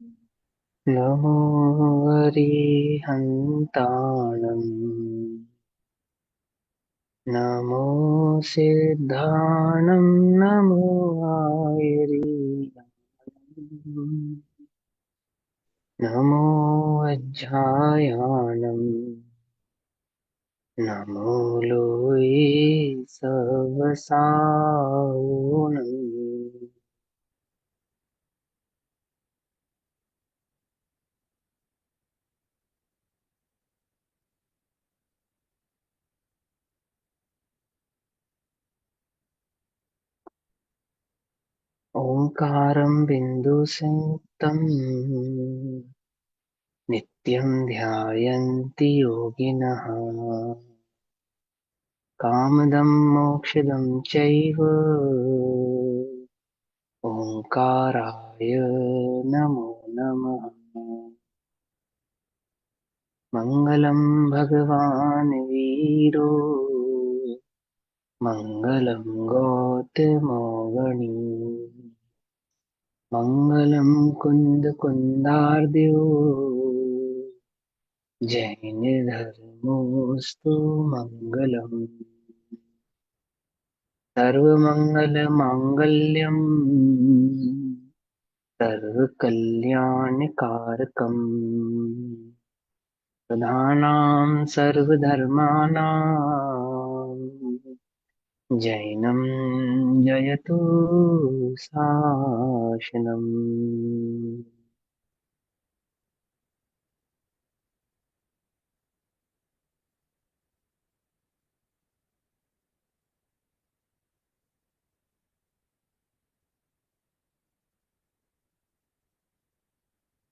नमो वरिहन्ताणम् नमो सिद्धाणं नमो आयुर्यम् नमो वज्रायाणम् नमो लोये सवसावनम् ओंकारं बिन्दुसंयुक्तम् नित्यं ध्यायन्ति योगिनः कामदं मोक्षदं चैव ओंकाराय नमो नमः। मङ्गलं भगवान् वीरो मङ्गलं गौतमोऽगणी मङ्गलं कुन्दकुन्दार्द्यो जैनधर्मोऽस्तु मङ्गलम्। सर्वमङ्गलमाङ्गल्यम् सर्वकल्याणकारकम् प्रधानां सर्वधर्माणां जैनं जयतु शासनम्।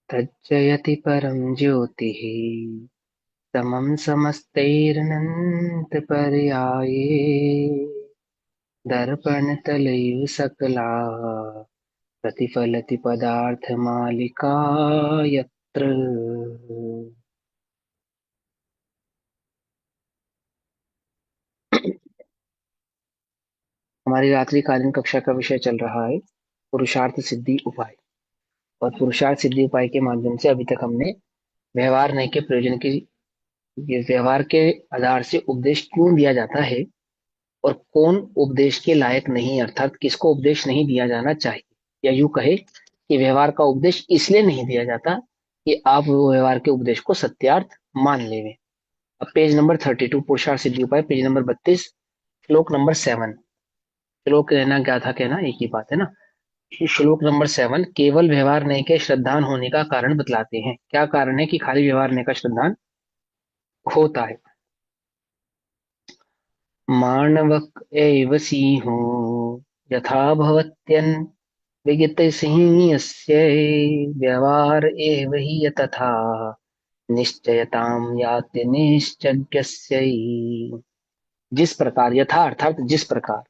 तज्जयति परं ज्योतिः समं समस्तैरनन्तपर्याये दर्पणतलैव सकला प्रतिफलति पदार्थमालिका यत्र। हमारी रात्रिकालीन कक्षा का विषय चल रहा है पुरुषार्थ सिद्धि उपाय। और पुरुषार्थ सिद्धि उपाय के माध्यम से अभी तक हमने व्यवहार नहीं के प्रयोजन की, ये व्यवहार के आधार से उपदेश क्यों दिया जाता है और कौन उपदेश के लायक नहीं, अर्थात किसको उपदेश नहीं दिया जाना चाहिए, या यूं कहे कि व्यवहार का उपदेश इसलिए नहीं दिया जाता कि आप वो व्यवहार के उपदेश को सत्यार्थ मान लेवे। अब पेज नंबर 32 पुरुषार्थ सिद्धि उपाय, पेज नंबर 32, श्लोक नंबर 7। श्लोक कहना क्या था, कहना एक ही बात है ना। श्लोक नंबर 7 केवल व्यवहार नहीं के श्रद्धान होने का कारण बतलाते हैं। क्या कारण है कि खाली व्यवहार नहीं का श्रद्धान होता है। मानवक एव सिंहो यथा भवत्यन् विगतसिंहस्य व्यवहार एव हि तथा निश्चयतां याति निश्चज्ञस्य। जिस प्रकार, यथा अर्थात जिस प्रकार,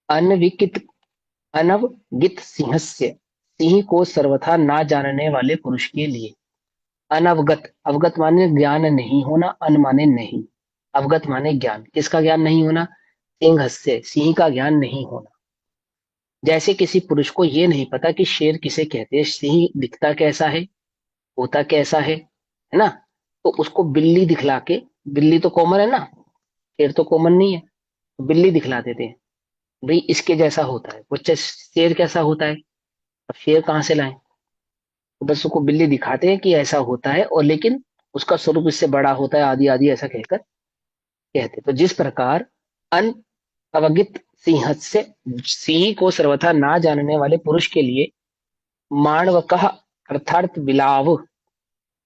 अनविकित अनवगित सिंहस्य, सिंह को सर्वथा ना जानने वाले पुरुष के लिए, अनवगत, अवगत माने ज्ञान नहीं होना, अन माने नहीं, अवगत माने ज्ञान, किसका ज्ञान नहीं होना, सिंह से, सिंह का ज्ञान नहीं होना। जैसे किसी पुरुष को यह नहीं पता कि शेर किसे कहते हैं, सिंह दिखता कैसा है, होता कैसा है ना, तो उसको बिल्ली दिखला के, बिल्ली तो कॉमन है ना, शेर तो कॉमन नहीं है, तो बिल्ली दिखला देते हैं, भाई इसके जैसा होता है। वो शेर कैसा होता है, अब शेर कहाँ से लाए, तो बस उसको बिल्ली दिखाते हैं कि ऐसा होता है, और लेकिन उसका स्वरूप इससे बड़ा होता है, आदि आदि ऐसा कहकर कहते। तो जिस प्रकार अन अवगित सिंह से, सिंह को सर्वथा ना जानने वाले पुरुष के लिए, माणवकः अर्थात बिलाव,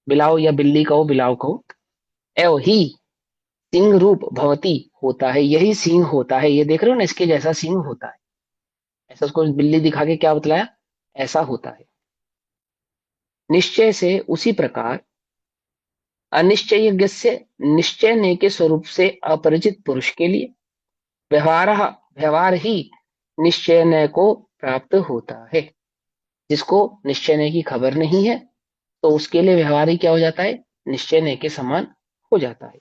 बिलाव या बिल्ली कहो, बिलाव कहो, एव ही सिंह रूप भवती होता है, यही सिंह होता है, ये देख रहे हो ना, इसके जैसा सिंह होता है, ऐसा उसको बिल्ली दिखा के क्या बतलाया, ऐसा होता है। निश्चय से उसी प्रकार अनिश्चय से, निश्चय ने के स्वरूप से अपरिचित पुरुष के लिए व्यवहार, व्यवहार ही निश्चय नय को प्राप्त होता है। जिसको निश्चय नय की खबर नहीं है, तो उसके लिए व्यवहार ही क्या हो जाता है, निश्चय नय के समान हो जाता है।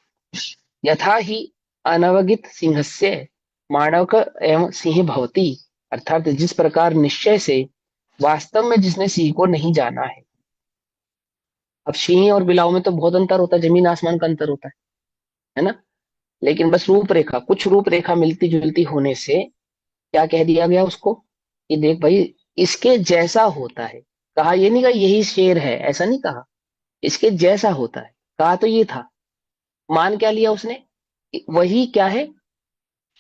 यथा ही अनवगित सिंहस्य मानव एवं सिंह भवती, अर्थात जिस प्रकार निश्चय से वास्तव में जिसने सिंह को नहीं जाना है, अब सिंह और बिलाव में तो बहुत अंतर होता है, जमीन आसमान का अंतर होता है ना। लेकिन बस रूपरेखा, कुछ रूपरेखा मिलती जुलती होने से क्या कह दिया गया उसको कि देख भाई, इसके जैसा होता है। कहा ये नहीं, कहा यही शेर है, ऐसा नहीं कहा, इसके जैसा होता है। कहा तो ये था। मान क्या लिया उसने कि वही क्या है,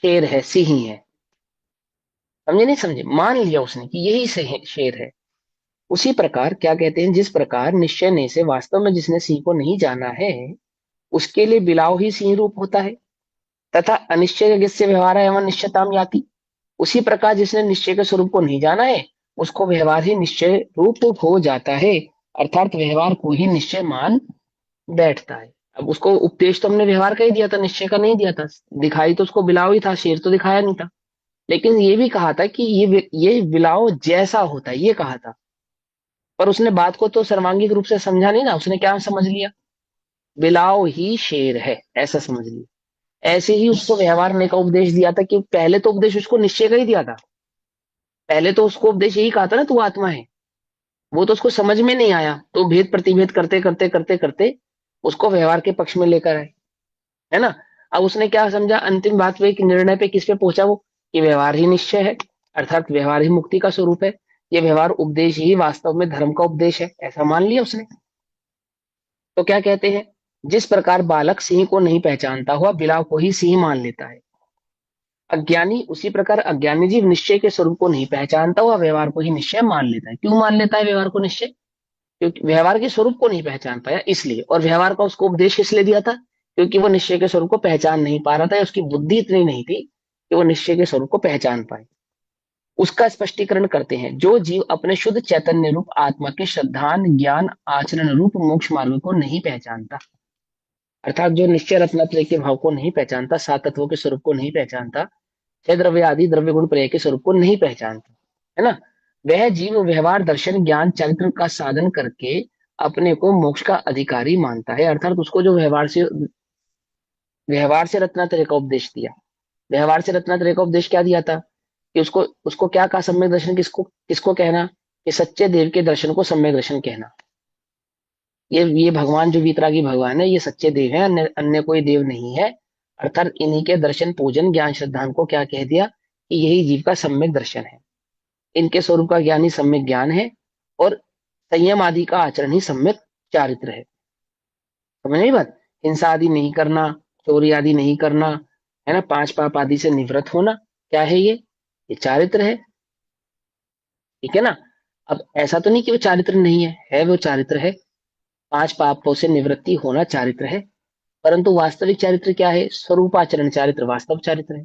शेर है, सिंह ही है। समझे नहीं समझे, मान लिया उसने कि यही से शेर है। उसी प्रकार क्या कहते हैं, जिस प्रकार निश्चय ने से वास्तव में जिसने सिंह को नहीं जाना है, उसके लिए बिलाव ही सिंह रूप होता है। तथा अनिश्चय जिससे व्यवहार है एवं निश्चयताम याति, उसी प्रकार जिसने निश्चय के स्वरूप को नहीं जाना है, उसको व्यवहार ही निश्चय रूप हो जाता है। अर्थात व्यवहार को ही निश्चय मान बैठता है। अब उसको उपदेश तो हमने व्यवहार का ही दिया था, निश्चय का नहीं दिया था। दिखाई तो उसको बिलाव ही था, शेर तो दिखाया नहीं था। लेकिन ये भी कहा था कि ये बिलाव जैसा होता है, ये कहा था। पर उसने बात को तो सर्वांगिक रूप से समझा नहीं ना, उसने क्या समझ लिया, बिलाव ही शेर है, ऐसा समझ लिया। ऐसे ही उसको व्यवहार ने का उपदेश दिया था कि पहले तो उपदेश उसको निश्चय का ही दिया था। पहले तो उसको उपदेश यही कहा था ना, तू आत्मा है। वो तो उसको समझ में नहीं आया, तो भेद प्रतिभेद करते करते करते करते उसको व्यवहार के पक्ष में लेकर आए, है ना। अब उसने क्या समझा, अंतिम बात पे, एक निर्णय पे, किस पे पहुंचा वो, कि व्यवहार ही निश्चय है, अर्थात व्यवहार ही मुक्ति का स्वरूप है। ये व्यवहार उपदेश ही वास्तव में धर्म का उपदेश है, ऐसा मान लिया उसने। तो क्या कहते हैं, जिस प्रकार बालक सिंह को नहीं पहचानता हुआ बिलाव को ही सिंह मान लेता है, अज्ञानी उसी प्रकार अज्ञानी जीव निश्चय के स्वरूप को नहीं पहचानता हुआ व्यवहार को ही निश्चय मान लेता है। क्यों मान लेता है व्यवहार को निश्चय, क्योंकि व्यवहार के स्वरूप को नहीं पहचान पाया इसलिए। और व्यवहार का उसको उपदेश किस लिए दिया था, क्योंकि वो निश्चय के स्वरूप को पहचान नहीं पा रहा था, या उसकी बुद्धि इतनी नहीं थी कि वो निश्चय के स्वरूप को पहचान पाए। उसका स्पष्टीकरण करते हैं, जो जीव अपने शुद्ध चैतन्य रूप आत्मा के श्रद्धान ज्ञान आचरण रूप मोक्ष मार्ग को नहीं पहचानता, अर्थात जो निश्चय रत्नत्रय के भाव को नहीं पहचानता, सात तत्वों के स्वरूप को नहीं पहचानता, छह द्रव्य आदि द्रव्य गुण प्रलय के स्वरूप को नहीं पहचानता, है ना, वह जीव व्यवहार दर्शन ज्ञान चरित्र का साधन करके अपने को मोक्ष का अधिकारी मानता है। अर्थात उसको जो व्यवहार से रत्नात्रय का उपदेश दिया, व्यवहार से रत्नात्रय का उपदेश क्या दिया था, कि उसको उसको क्या कहा, सम्यक दर्शन किसको किसको कहना, कि सच्चे देव के दर्शन को सम्यक दर्शन कहना। ये भगवान जो वीतरागी भगवान है, ये सच्चे देव हैं, अन्य अन्य कोई देव नहीं है। अर्थात इन्हीं के दर्शन पूजन ज्ञान श्रद्धान को क्या कह दिया, कि यही जीव का सम्यक दर्शन है। इनके स्वरूप का ज्ञान ही सम्यक ज्ञान है, और संयम आदि का आचरण ही सम्यक चारित्र है। समझ नहीं बात, हिंसा आदि नहीं करना, चोरी आदि नहीं करना, है ना, पांच पाप आदि से निवृत्त होना, क्या है ये चारित्र है। ठीक है ना। अब ऐसा तो नहीं कि वो चारित्र नहीं है वो चारित्र है। पांच पापों से निवृत्ति होना चारित्र है। परंतु वास्तविक चारित्र क्या है, स्वरूपाचरण चारित्र वास्तव चारित्र है।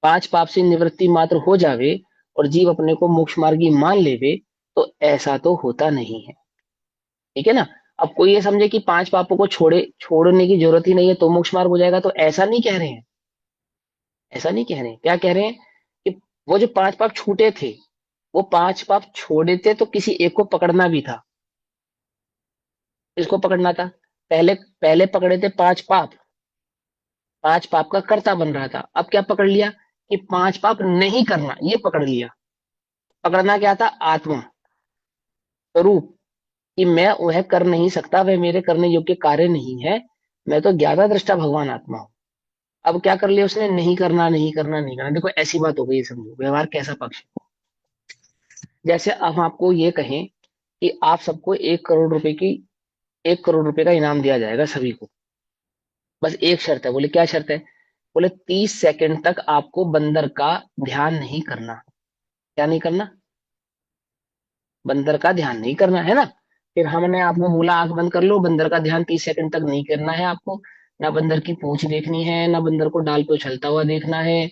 पांच पाप से निवृत्ति मात्र हो जावे और जीव अपने को मोक्ष मार्गी मान लेवे, तो ऐसा तो होता नहीं है। ठीक है ना। अब कोई ये समझे कि पांच पापों को छोड़ने की जरूरत ही नहीं है तो मोक्ष मार्ग हो जाएगा, तो ऐसा नहीं कह रहे हैं। ऐसा नहीं कह रहे हैं, क्या कह रहे हैं, कि वो जो पांच पाप छूटे थे, वो पांच पाप छोड़े थे तो किसी एक को पकड़ना भी था। इसको पकड़ना था। पहले पहले पकड़े थे पांच पाप, पांच पाप का कर्ता बन रहा था। अब क्या पकड़ लिया, कि पांच पाप नहीं करना, ये पकड़ लिया। पकड़ना क्या था, आत्मा स्वरूप, कि मैं वह कर नहीं सकता, वह मेरे करने योग्य कार्य नहीं है, मैं तो ज्ञाता दृष्टा भगवान आत्मा हूं। अब क्या कर लिया उसने, नहीं करना नहीं करना नहीं करना। देखो ऐसी बात हो गई, समझो व्यवहार कैसा पक्ष है। जैसे अब हम आपको ये कहें कि आप सबको 1 करोड़ रुपए की 1 करोड़ रुपए का इनाम दिया जाएगा सभी को। बस एक शर्त है। बोले क्या शर्त है, बोले 30 सेकंड तक आपको बंदर का ध्यान नहीं करना। क्या नहीं करना, बंदर का ध्यान नहीं करना, है ना। फिर हमने आपको बोला आंख बंद कर लो, बंदर का ध्यान 30 सेकंड तक नहीं करना है आपको। ना बंदर की पूंछ देखनी है, ना बंदर को डाल पे उछलता हुआ देखना है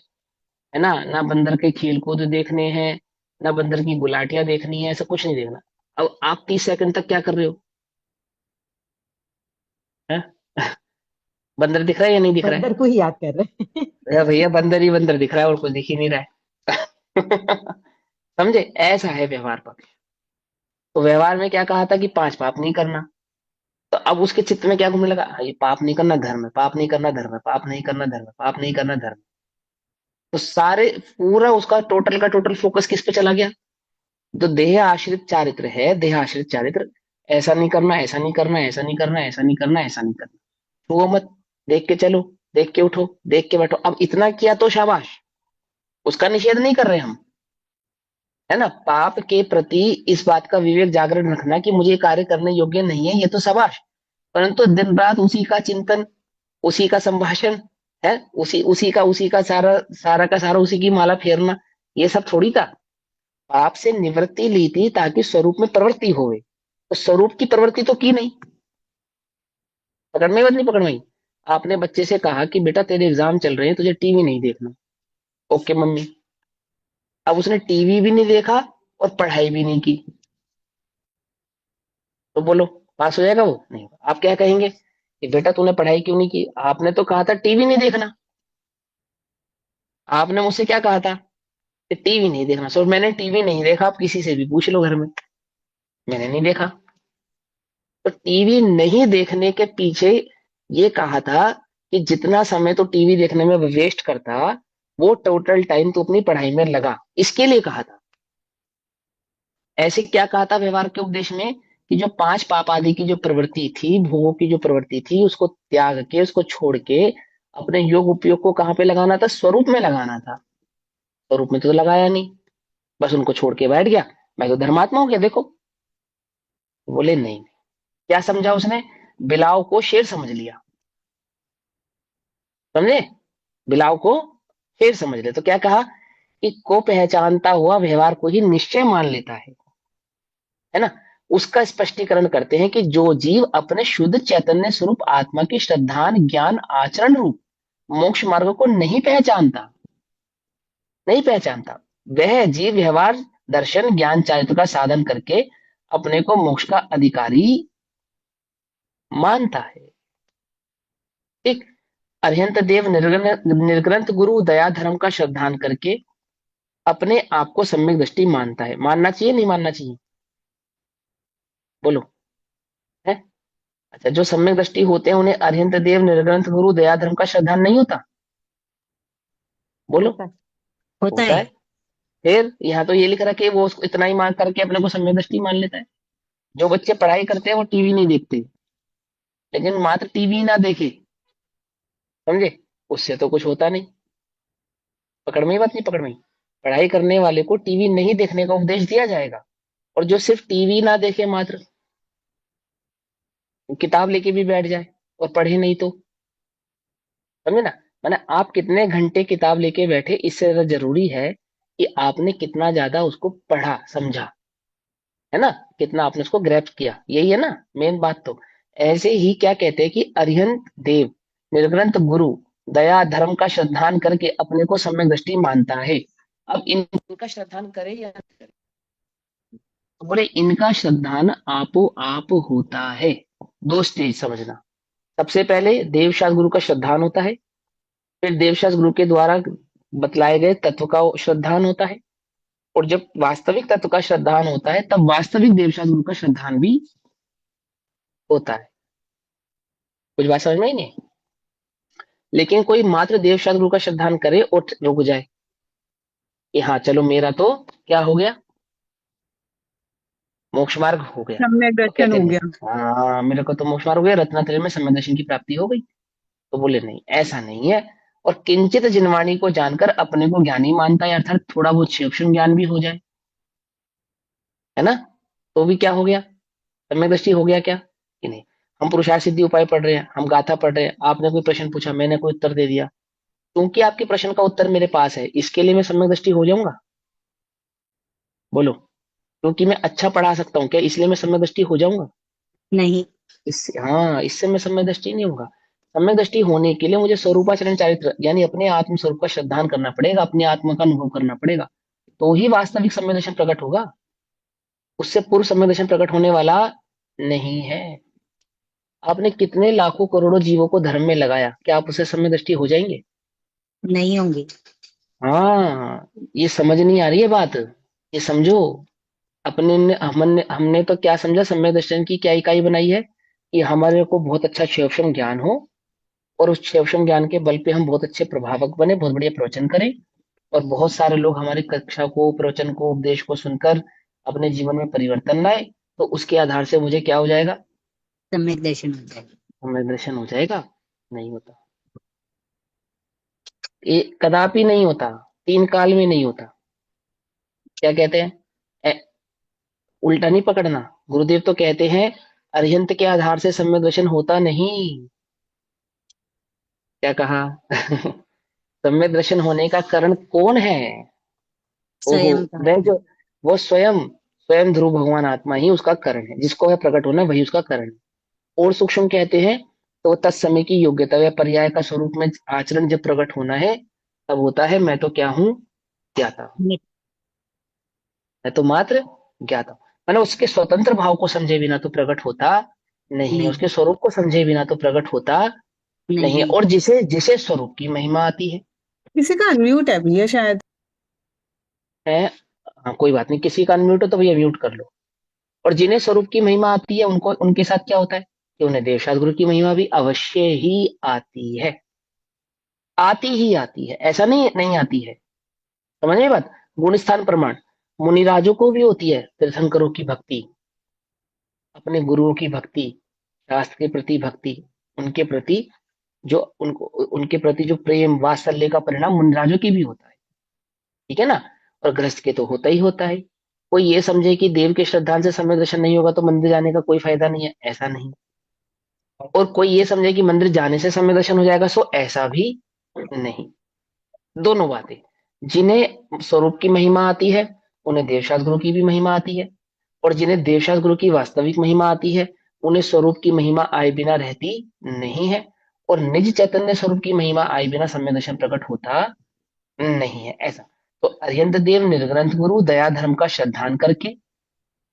ना बंदर के खेल कूद देखने हैं, ना बंदर की गुलाटियां देखनी है, ऐसा कुछ नहीं देखना। अब आप 30 सेकंड तक क्या कर रहे हो, है? बंदर दिख रहा है या नहीं दिख रहा बंदर को ही याद कर रहे हैं। है? अरे भैया बंदर ही बंदर दिख रहा है, और कुछ दिख ही नहीं रहा है। समझे, ऐसा है व्यवहार पक्ष। तो व्यवहार में क्या कहा था, कि पांच पाप नहीं करना। तो अब उसके चित्त में क्या घूमने लगा, हाँ, ये पाप नहीं करना धर्म है, पाप नहीं करना धर्म है, पाप नहीं करना धर्म है, पाप नहीं करना धर्म है। तो सारे पूरा उसका टोटल का टोटल फोकस किस पे चला गया, जो देह आश्रित चारित्र है, देह आश्रित चारित्र, ऐसा नहीं करना, ऐसा नहीं करना, ऐसा नहीं करना, ऐसा नहीं करना, ऐसा नहीं करना, छुओ मत, देख के चलो, देख के उठो, देख के बैठो। अब इतना किया तो शाबाश, उसका निषेध नहीं कर रहे हम, है ना। पाप के प्रति इस बात का विवेक जागरण रखना कि मुझे ये कार्य करने योग्य नहीं है, ये तो शाबाश। परंतु दिन रात उसी का चिंतन, उसी का संभाषण, है, उसी का सारा सारा का सारा उसी की माला फेरना, ये सब थोड़ी था। पाप से निवृत्ति ली थी ताकि स्वरूप में प्रवृत्ति होवे, तो स्वरूप की प्रवृत्ति तो की नहीं। पकड़ में बात नहीं पकड़ में? आपने बच्चे से कहा कि बेटा तेरे एग्जाम चल रहे हैं, तुझे टीवी नहीं देखना। Okay mummy. अब उसने टीवी भी नहीं देखा और पढ़ाई भी नहीं की, तो बोलो पास हो जाएगा वो? नहीं होगा। आप क्या कहेंगे कि बेटा तूने पढ़ाई क्यों नहीं की? आपने तो कहा था टीवी नहीं देखना। आपने मुझसे क्या कहा था कि टीवी नहीं देखना, सो मैंने टीवी नहीं देखा। आप किसी से भी पूछ लो घर में, मैंने नहीं देखा। तो टीवी नहीं देखने के पीछे ये कहा था कि जितना समय तो टीवी देखने में वेस्ट करता, वो टोटल टाइम तो अपनी पढ़ाई में लगा, इसके लिए कहा था। ऐसे क्या कहा था व्यवहार के उपदेश में कि जो पांच पाप आदि की जो प्रवृत्ति थी, भोगों की जो प्रवृत्ति थी, उसको त्याग के, उसको छोड़ के अपने योग उपयोग को कहाँ पे लगाना था? स्वरूप में लगाना था। स्वरूप में तो लगाया नहीं, बस उनको छोड़ के बैठ गया, मैं तो धर्मात्मा हूं क्या, देखो। बोले नहीं। क्या समझा उसने? बिलाव को शेर समझ लिया, समझे? बिलाव को शेर समझ ले तो क्या कहा कि को पहचानता हुआ व्यवहार को ही निश्चय मान लेता है ना। उसका स्पष्टीकरण करते हैं कि जो जीव अपने शुद्ध चैतन्य स्वरूप आत्मा की श्रद्धान ज्ञान आचरण रूप मोक्ष मार्ग को नहीं पहचानता, वह जीव व्यवहार दर्शन ज्ञान चारित्र का साधन करके अपने को मोक्ष का अधिकारी मानता है। ठीक। अरिहंत देव निर्ग्रंथ गुरु दया धर्म का श्रद्धान करके अपने आप को सम्यक दृष्टि मानता है। मानना चाहिए नहीं मानना चाहिए? बोलो। है? अच्छा, जो सम्यक दृष्टि होते हैं उन्हें अरिहंत देव निर्ग्रंथ गुरु दया धर्म का श्रद्धान नहीं होता? बोलो। होता है। होता होता है। है। फिर यहाँ तो ये लिख रहा है कि वो उसको इतना ही मान करके अपने को सम्यक दृष्टि मान लेता है। जो बच्चे पढ़ाई करते हैं वो टीवी नहीं देखते, लेकिन मात्र टीवी ना देखे, समझे, उससे तो कुछ होता नहीं। पकड़ में ही बात नहीं पकड़ में ही? पढ़ाई करने वाले को टीवी नहीं देखने का उपदेश दिया जाएगा, और जो सिर्फ टीवी ना देखे, मात्र किताब लेके भी बैठ जाए और पढ़े नहीं, तो समझे ना। मैंने आप कितने घंटे किताब लेके बैठे, इससे ज्यादा जरूरी है कि आपने कितना ज्यादा उसको पढ़ा समझा, है ना, कितना आपने उसको ग्रैप्स किया, यही है ना मेन बात। तो ऐसे ही क्या कहते हैं कि अरिहंत देव निर्ग्रंथ गुरु दया धर्म का श्रद्धान करके अपने को सम्यक दृष्टि मानता है। अब इनका श्रद्धान करे या ना करे? तो बोले इनका श्रद्धान आपो आप होता है। दो स्टेज समझना। सबसे पहले देवशास्त्र गुरु का श्रद्धान होता है, फिर देवशास्त्र गुरु के द्वारा बतलाए गए तत्व का श्रद्धान होता है, और जब वास्तविक तत्व का श्रद्धान होता है तब वास्तविक देवशास्त्र गुरु का श्रद्धान भी होता है। कुछ बात समझ में ही नहीं? लेकिन कोई मात्र देवशास्त्र गुरु का श्रद्धान करे और रुक जाए कि हाँ चलो मेरा तो क्या हो गया, मोक्ष मार्ग हो गया, सम्यक तो दर्शन कहते हो नहीं, गया। हाँ मेरे को तो मोक्ष मार्ग हो गया, रत्नात्रय में सम्यक दर्शन की प्राप्ति हो गई। तो बोले नहीं, ऐसा नहीं है। और किंचित जिनवाणी को जानकर अपने को ज्ञानी मानता है, अर्थात थोड़ा बहुत सूक्ष्म ज्ञान भी हो जाए, है ना, तो भी क्या हो गया, सम्यक दृष्टि हो गया क्या कि नहीं। हम पुरुषार्थ सिद्धि उपाय पढ़ रहे हैं, हम गाथा पढ़ रहे हैं, आपने कोई प्रश्न पूछा, मैंने कोई उत्तर दे दिया, क्योंकि आपके प्रश्न का उत्तर मेरे पास है, इसके लिए मैं सम्यक दृष्टि हो जाऊंगा? बोलो। क्योंकि मैं अच्छा पढ़ा सकता हूँ क्या, इसलिए मैं सम्यक दृष्टि हो जाऊंगा? नहीं। इससे, हाँ, इससे मैं सम्यक दृष्टि नहीं होगा। सम्यक दृष्टि होने के लिए मुझे स्वरूपाचरण चारित्र यानी अपने आत्म स्वरूप का श्रद्धान करना पड़ेगा, अपने आत्मा का अनुभव करना पड़ेगा, तो ही वास्तविक सम्यक दर्शन प्रकट होगा। उससे पूर्व सम्यक दर्शन प्रकट होने वाला नहीं है। आपने कितने लाखों करोड़ों जीवों को धर्म में लगाया, क्या आप उससे सम्यक दृष्टि हो जाएंगे? नहीं होंगे। हाँ, ये समझ नहीं आ रही है बात, ये समझो। हमने तो क्या समझा, सम्यक दर्शन की क्या इकाई बनाई है कि हमारे को बहुत अच्छा क्षेम ज्ञान हो, और उस क्षेम ज्ञान के बल पे हम बहुत अच्छे प्रभावक बने, बहुत बढ़िया प्रवचन करें, और बहुत सारे लोग हमारी कक्षा को, प्रवचन को, उपदेश को सुनकर अपने जीवन में परिवर्तन लाए। तो उसके आधार से मुझे क्या हो जाएगा? सम्यक दर्शन हो जाएगा। सम्यक दर्शन हो जाएगा। नहीं होता, ये कदापि नहीं होता, तीन काल में नहीं होता। क्या कहते हैं? ए, उल्टा नहीं पकड़ना। गुरुदेव तो कहते हैं अरिहंत के आधार से सम्यक दर्शन होता नहीं। क्या कहा? सम्यक दर्शन होने का कारण कौन है? ओहो, स्वयं का। वह जो, वो स्वयं, स्वयं ध्रुव भगवान आत्मा ही उसका कारण है, जिसको है प्रकट होना वही उसका कारण है। और सूक्ष्म कहते हैं तो तत्समय की योग्यता या पर्याय का स्वरूप में आचरण जब प्रकट होना है, तब होता है मैं तो क्या हूँ? ज्ञाता हूँ। नित्य। मैं तो मात्र ज्ञाता हूँ। मैंने उसके स्वतंत्र भाव को समझे बिना तो प्रकट होता नहीं है, नहीं। उसके स्वरूप को समझे बिना तो प्रकट होता नहीं है। नहीं। और जिसे जिसे स्वरूप की महिमा आती किसी का अनम्यूट है भैया शायद। है, हाँ कोई बात नहीं, किसी का अनम्यूट हो तो भैया म्यूट कर लो। और जिन्हें स्वरूप की महिमा आती है उनको, उनके साथ क्या होता है कि उन्हें देवशास्त्र गुरु की महिमा भी अवश्य ही आती है। आती ही आती है, ऐसा नहीं नहीं आती है। समझ में बात? गुण स्थान प्रमाण, मुनिराजों को भी होती है तीर्थंकरों की भक्ति, अपने गुरुओं की भक्ति, शास्त्र के प्रति भक्ति, उनके प्रति जो उनको, उनके प्रति जो प्रेम वात्सल्य का परिणाम मुनिराजों की भी होता है। ठीक है ना? और गृहस्थ के तो होता ही होता है। कोई ये समझे कि देव के श्रद्धांजलि से सम्यक दर्शन नहीं होगा तो मंदिर जाने का कोई फायदा नहीं है, ऐसा नहीं। और कोई ये समझे कि मंदिर जाने से समय दर्शन हो जाएगा, सो ऐसा भी नहीं। दोनों बातें, जिन्हें स्वरूप की महिमा आती है उन्हें देवशास्त्र गुरु की भी महिमा आती है, और जिन्हें देवशास्त्र गुरु की वास्तविक महिमा आती है उन्हें स्वरूप की महिमा आए बिना रहती नहीं है। और निज चैतन्य स्वरूप की महिमा आए बिना सम्यक दर्शन प्रकट होता नहीं है, ऐसा। तो अरिहंत देव निर्ग्रंथ गुरु दया धर्म का श्रद्धान करके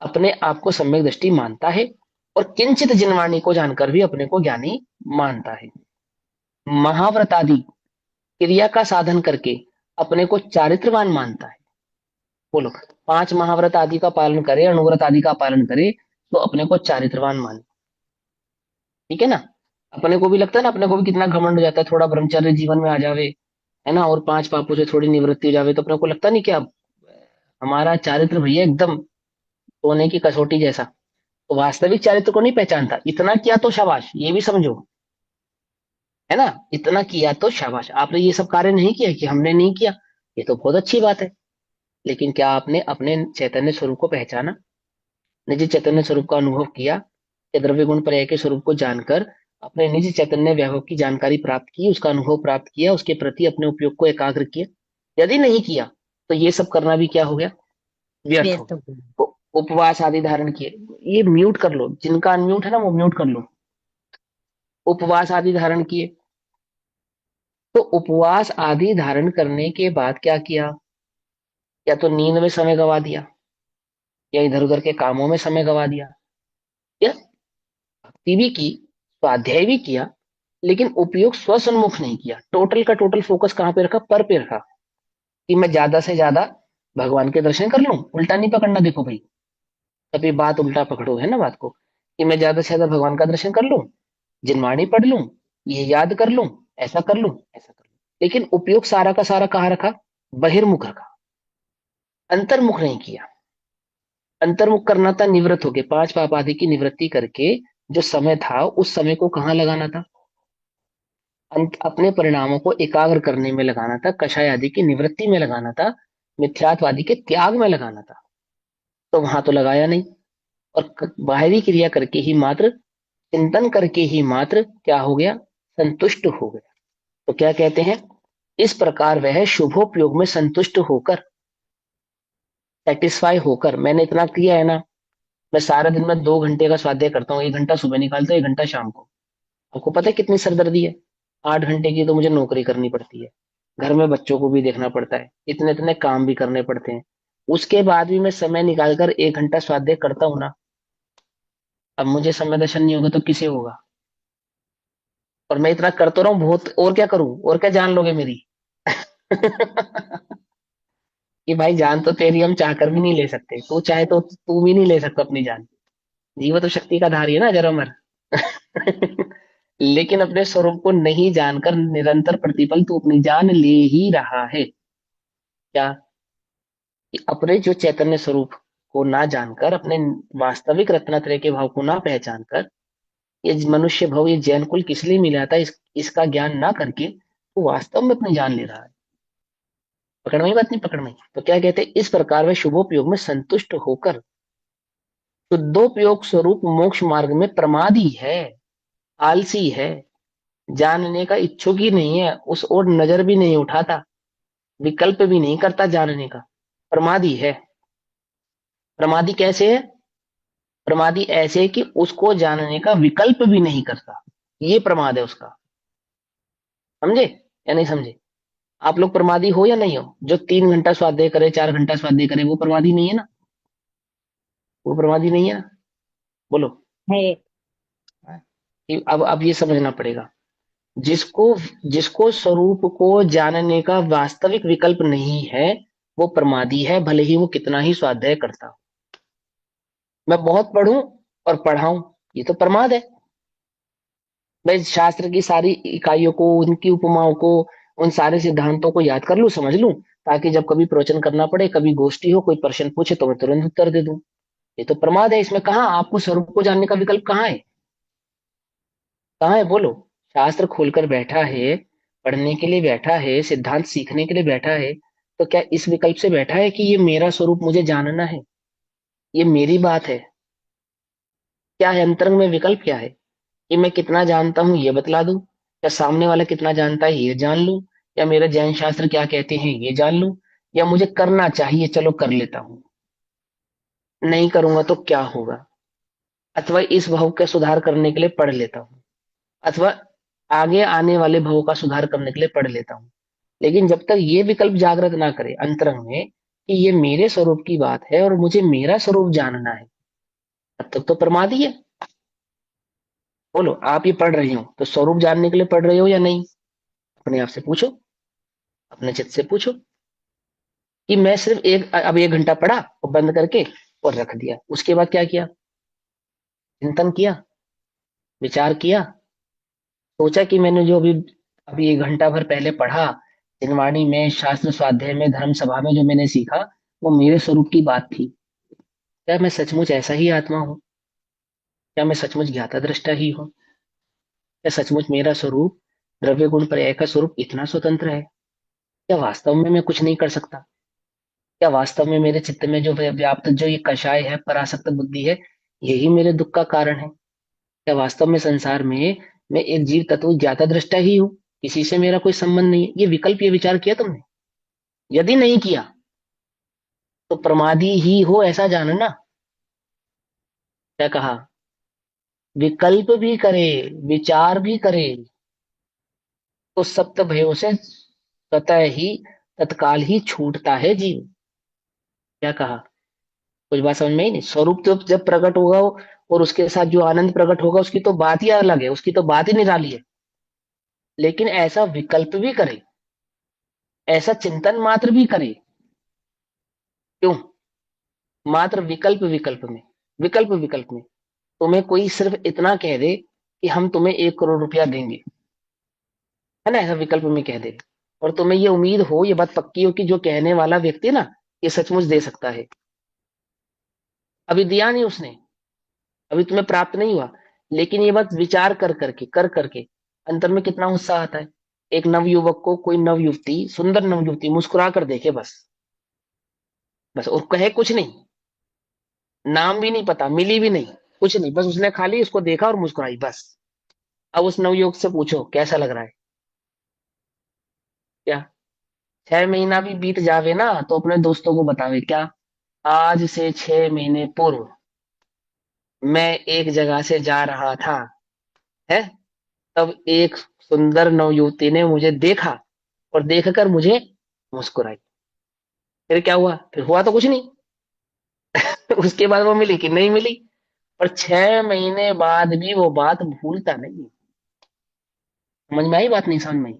अपने आप को सम्यक दृष्टि मानता है, और किंचित जिनवाणी को जानकर भी अपने को ज्ञानी मानता है। महाव्रत आदि क्रिया का साधन करके अपने को चारित्रवान मानता है। बोलो, पांच महाव्रत आदि का पालन करे, अणुव्रत आदि का पालन करे, तो अपने को चारित्रवान माने। ठीक है ना? अपने को भी लगता है ना, अपने को भी कितना घमंड हो जाता है, थोड़ा ब्रह्मचर्य जीवन में आ जावे, है ना, और पांच पापों से थोड़ी निवृत्ति हो जावे, तो अपने को लगता नहीं क्या हमारा चारित्र भैया एकदम सोने की कसौटी जैसा। तो वास्तविक चारित्र को नहीं पहचानता, इतना किया तो शाबाश, ये भी समझो, है ना? इतना किया तो शाबाश, आपने ये सब कार्य नहीं किया कि हमने नहीं किया, ये तो बहुत अच्छी बात है। लेकिन क्या आपने अपने चैतन्य स्वरूप को पहचाना, निज चैतन्य स्वरूप का अनुभव किया, या द्रव्य गुण पर्याय के स्वरूप को जानकर अपने निज चैतन्य वैभव की जानकारी प्राप्त की, उसका अनुभव प्राप्त किया, उसके प्रति अपने उपयोग को एकाग्र किया? यदि नहीं किया तो ये सब करना भी क्या हो गया? व्यर्थ हो व्यर्थ हो गया। गया। तो उपवास आदि धारण किए, ये म्यूट कर लो, जिनका अनम्यूट है ना वो म्यूट कर लो। उपवास आदि धारण किए, तो उपवास आदि धारण करने के बाद क्या किया? या तो नींद में समय गवा दिया, या इधर उधर के कामों में समय गवा दिया, या भक्ति भी की, स्वाध्याय भी किया, लेकिन उपयोग स्वसन्मुख नहीं किया। टोटल का टोटल फोकस कहाँ पे रखा? पर पे रखा, कि मैं ज्यादा से ज्यादा भगवान के दर्शन कर लूं। उल्टा नहीं पकड़ना, देखो भाई, कभी बात उल्टा पकड़ो, है ना बात को, कि मैं ज्यादा से ज्यादा भगवान का दर्शन कर लूं, जिनवाणी पढ़ लूं, ये याद कर लूं, ऐसा कर लूं, ऐसा कर लूं। लेकिन उपयोग सारा का सारा कहाँ रखा? बहिर्मुख रखा, अंतर्मुख नहीं किया। अंतर्मुख करना था, निवृत्त होके पांच पाप आदि की निवृत्ति करके जो समय था उस समय को कहाँ लगाना था? अपने परिणामों को एकाग्र करने में लगाना था, कषाय आदि की निवृत्ति में लगाना था, मिथ्यात्वादी के त्याग में लगाना था। तो वहां तो लगाया नहीं, और बाहरी क्रिया करके ही मात्र, चिंतन करके ही मात्र क्या हो गया? संतुष्ट हो गया। तो क्या कहते हैं? इस प्रकार वह शुभोपयोग में संतुष्ट होकर, सेटिस्फाई होकर, मैंने इतना किया है ना, मैं सारा दिन में 2 घंटे का स्वाध्याय करता हूँ, 1 घंटा सुबह निकालता हूँ, 1 घंटा शाम को। आपको पता है कितनी सरदर्दी है? 8 घंटे की तो मुझे नौकरी करनी पड़ती है, घर में बच्चों को भी देखना पड़ता है, इतने इतने काम भी करने पड़ते हैं। उसके बाद भी मैं समय निकालकर 1 घंटा स्वाध्याय करता हूँ ना। अब मुझे समय दर्शन नहीं होगा तो किसे होगा? और मैं इतना कर तो रहा हूँ बहुत, और क्या करूं, और क्या जान लोगे मेरी? कि भाई जान तो तेरी हम चाह कर भी नहीं ले सकते, तू चाहे तो तू भी नहीं ले सकता अपनी जान। जीव तो शक्ति का धारी है ना, अजर अमर। लेकिन अपने स्वरूप को नहीं जानकर निरंतर प्रतिपल तू अपनी जान ले ही रहा है। क्या? कि अपने जो चैतन्य स्वरूप को ना जानकर, अपने वास्तविक रत्नत्रय के भाव को ना पहचान कर, ये मनुष्य भाव, ये जैन कुल किस लिए मिला था, इसका ज्ञान ना करके वो वास्तव में अपनी जान ले रहा है। पकड़ में ही बात नहीं, पकड़ में ही। तो क्या कहते हैं, इस प्रकार वह शुभोपयोग में संतुष्ट होकर शुद्धोपयोग स्वरूप मोक्ष मार्ग में प्रमादी है, आलसी है, जानने का इच्छुक ही नहीं है, उस ओर नजर भी नहीं उठाता, विकल्प भी नहीं करता जानने का, प्रमादी है। प्रमादी कैसे है? प्रमादी ऐसे है कि उसको जानने का विकल्प भी नहीं करता, ये प्रमाद है उसका। समझे या नहीं समझे? आप लोग प्रमादी हो या नहीं हो? जो 3 घंटा स्वाध्याय करे, 4 घंटा स्वाध्याय करे, वो प्रमादी नहीं है ना? वो प्रमादी नहीं है ना? बोलो। है। अब ये समझना पड़ेगा, जिसको जिसको स्वरूप को जानने का वास्तविक विकल्प नहीं है, वो प्रमादी है, भले ही वो कितना ही स्वाध्याय करता हो। मैं बहुत पढ़ूं और पढ़ाऊं, ये तो प्रमाद है। मैं शास्त्र की सारी इकाइयों को, उनकी उपमाओं को, उन सारे सिद्धांतों को याद कर लूं, समझ लूं, ताकि जब कभी प्रवचन करना पड़े, कभी गोष्ठी हो, कोई प्रश्न पूछे तो मैं तुरंत उत्तर दे दूं। ये तो प्रमाद है। इसमें कहाँ आपको स्वरूप को जानने का विकल्प कहाँ है? कहाँ है बोलो? शास्त्र खोलकर बैठा है, पढ़ने के लिए बैठा है, सिद्धांत सीखने के लिए बैठा है, तो क्या इस विकल्प से बैठा है कि ये मेरा स्वरूप मुझे जानना है, ये मेरी बात है? क्या है अंतरंग में विकल्प? क्या है कि मैं कितना जानता हूं ये बतला दूं, या सामने वाला कितना जानता है ये जान लूं, या मेरे जैन शास्त्र क्या कहते हैं ये जान लूं, या मुझे करना चाहिए चलो कर लेता हूं, नहीं करूंगा तो क्या होगा, अथवा इस भाव का सुधार करने के लिए पढ़ लेता हूं, अथवा आगे आने वाले भावों का सुधार करने के लिए पढ़ लेता हूं। लेकिन जब तक ये विकल्प जागृत ना करे अंतरंग में कि ये मेरे स्वरूप की बात है और मुझे मेरा स्वरूप जानना है, तब तक तो प्रमाद ही है। बोलो, आप ये पढ़ रहे हो तो स्वरूप जानने के लिए पढ़ रहे हो या नहीं? अपने आप से पूछो, अपने चित्त से पूछो कि मैं सिर्फ अब 1 घंटा पढ़ा और बंद करके और रख दिया, उसके बाद क्या किया? चिंतन किया, विचार किया, सोचा कि मैंने जो अभी 1 घंटा भर पहले पढ़ा, जिनवाणी में, शास्त्र स्वाध्याय में, धर्म सभा में जो मैंने सीखा, वो मेरे स्वरूप की बात थी। क्या मैं सचमुच ऐसा ही आत्मा हूँ? क्या मैं सचमुच ज्ञाता दृष्टा ही हूँ? क्या सचमुच मेरा स्वरूप, द्रव्य गुण पर्याय का स्वरूप इतना स्वतंत्र है? क्या वास्तव में मैं कुछ नहीं कर सकता? क्या वास्तव में मेरे चित्त में जो व्याप्त जो ये कषाय है, परासक्त बुद्धि है, यही मेरे दुख का कारण है? क्या वास्तव में संसार में मैं एक जीव तत्व ज्ञाता दृष्टा ही हूँ, किसी से मेरा कोई संबंध नहीं है? ये विकल्प, ये विचार किया तुमने? यदि नहीं किया तो प्रमादी ही हो ऐसा जानना। क्या कहा? विकल्प भी करे, विचार भी करे, तो सप्त भयों से स्वतः ही, तत्काल ही छूटता है जीव। क्या कहा? कुछ बात समझ में ही नहीं। स्वरूप तो जब प्रकट होगा और उसके साथ जो आनंद प्रकट होगा, उसकी तो बात ही अलग है, उसकी तो बात ही निराली है। लेकिन ऐसा विकल्प भी करे, ऐसा चिंतन मात्र भी करे, क्यों? मात्र विकल्प, विकल्प में तुम्हें कोई सिर्फ इतना कह दे कि हम तुम्हें 1 करोड़ रुपया देंगे, है ना, ऐसा विकल्प में कह दे, और तुम्हें ये उम्मीद हो, ये बात पक्की हो कि जो कहने वाला व्यक्ति है ना, ये सचमुच दे सकता है। अभी दिया नहीं उसने, अभी तुम्हें प्राप्त नहीं हुआ, लेकिन ये बात विचार कर करके अंतर में कितना उत्साह आता है। एक नवयुवक को कोई नवयुवती, सुंदर नवयुवती मुस्कुरा कर देखे, बस, बस, और कहे कुछ नहीं, नाम भी नहीं पता, मिली भी नहीं, कुछ नहीं, बस उसने खाली उसको देखा और मुस्कुराई, बस। अब उस नवयुवक से पूछो कैसा लग रहा है? क्या 6 महीना भी बीत जावे ना तो अपने दोस्तों को बतावे क्या, आज से 6 महीने पूर्व मैं एक जगह से जा रहा था, है, तब एक सुंदर नवयुवती ने मुझे देखा और देखकर मुझे मुस्कुराई। फिर क्या हुआ? फिर हुआ तो कुछ नहीं। उसके बाद वो मिली कि नहीं मिली, और 6 महीने बाद भी वो बात भूलता नहीं। समझ में आई बात? नहीं समझ में आई?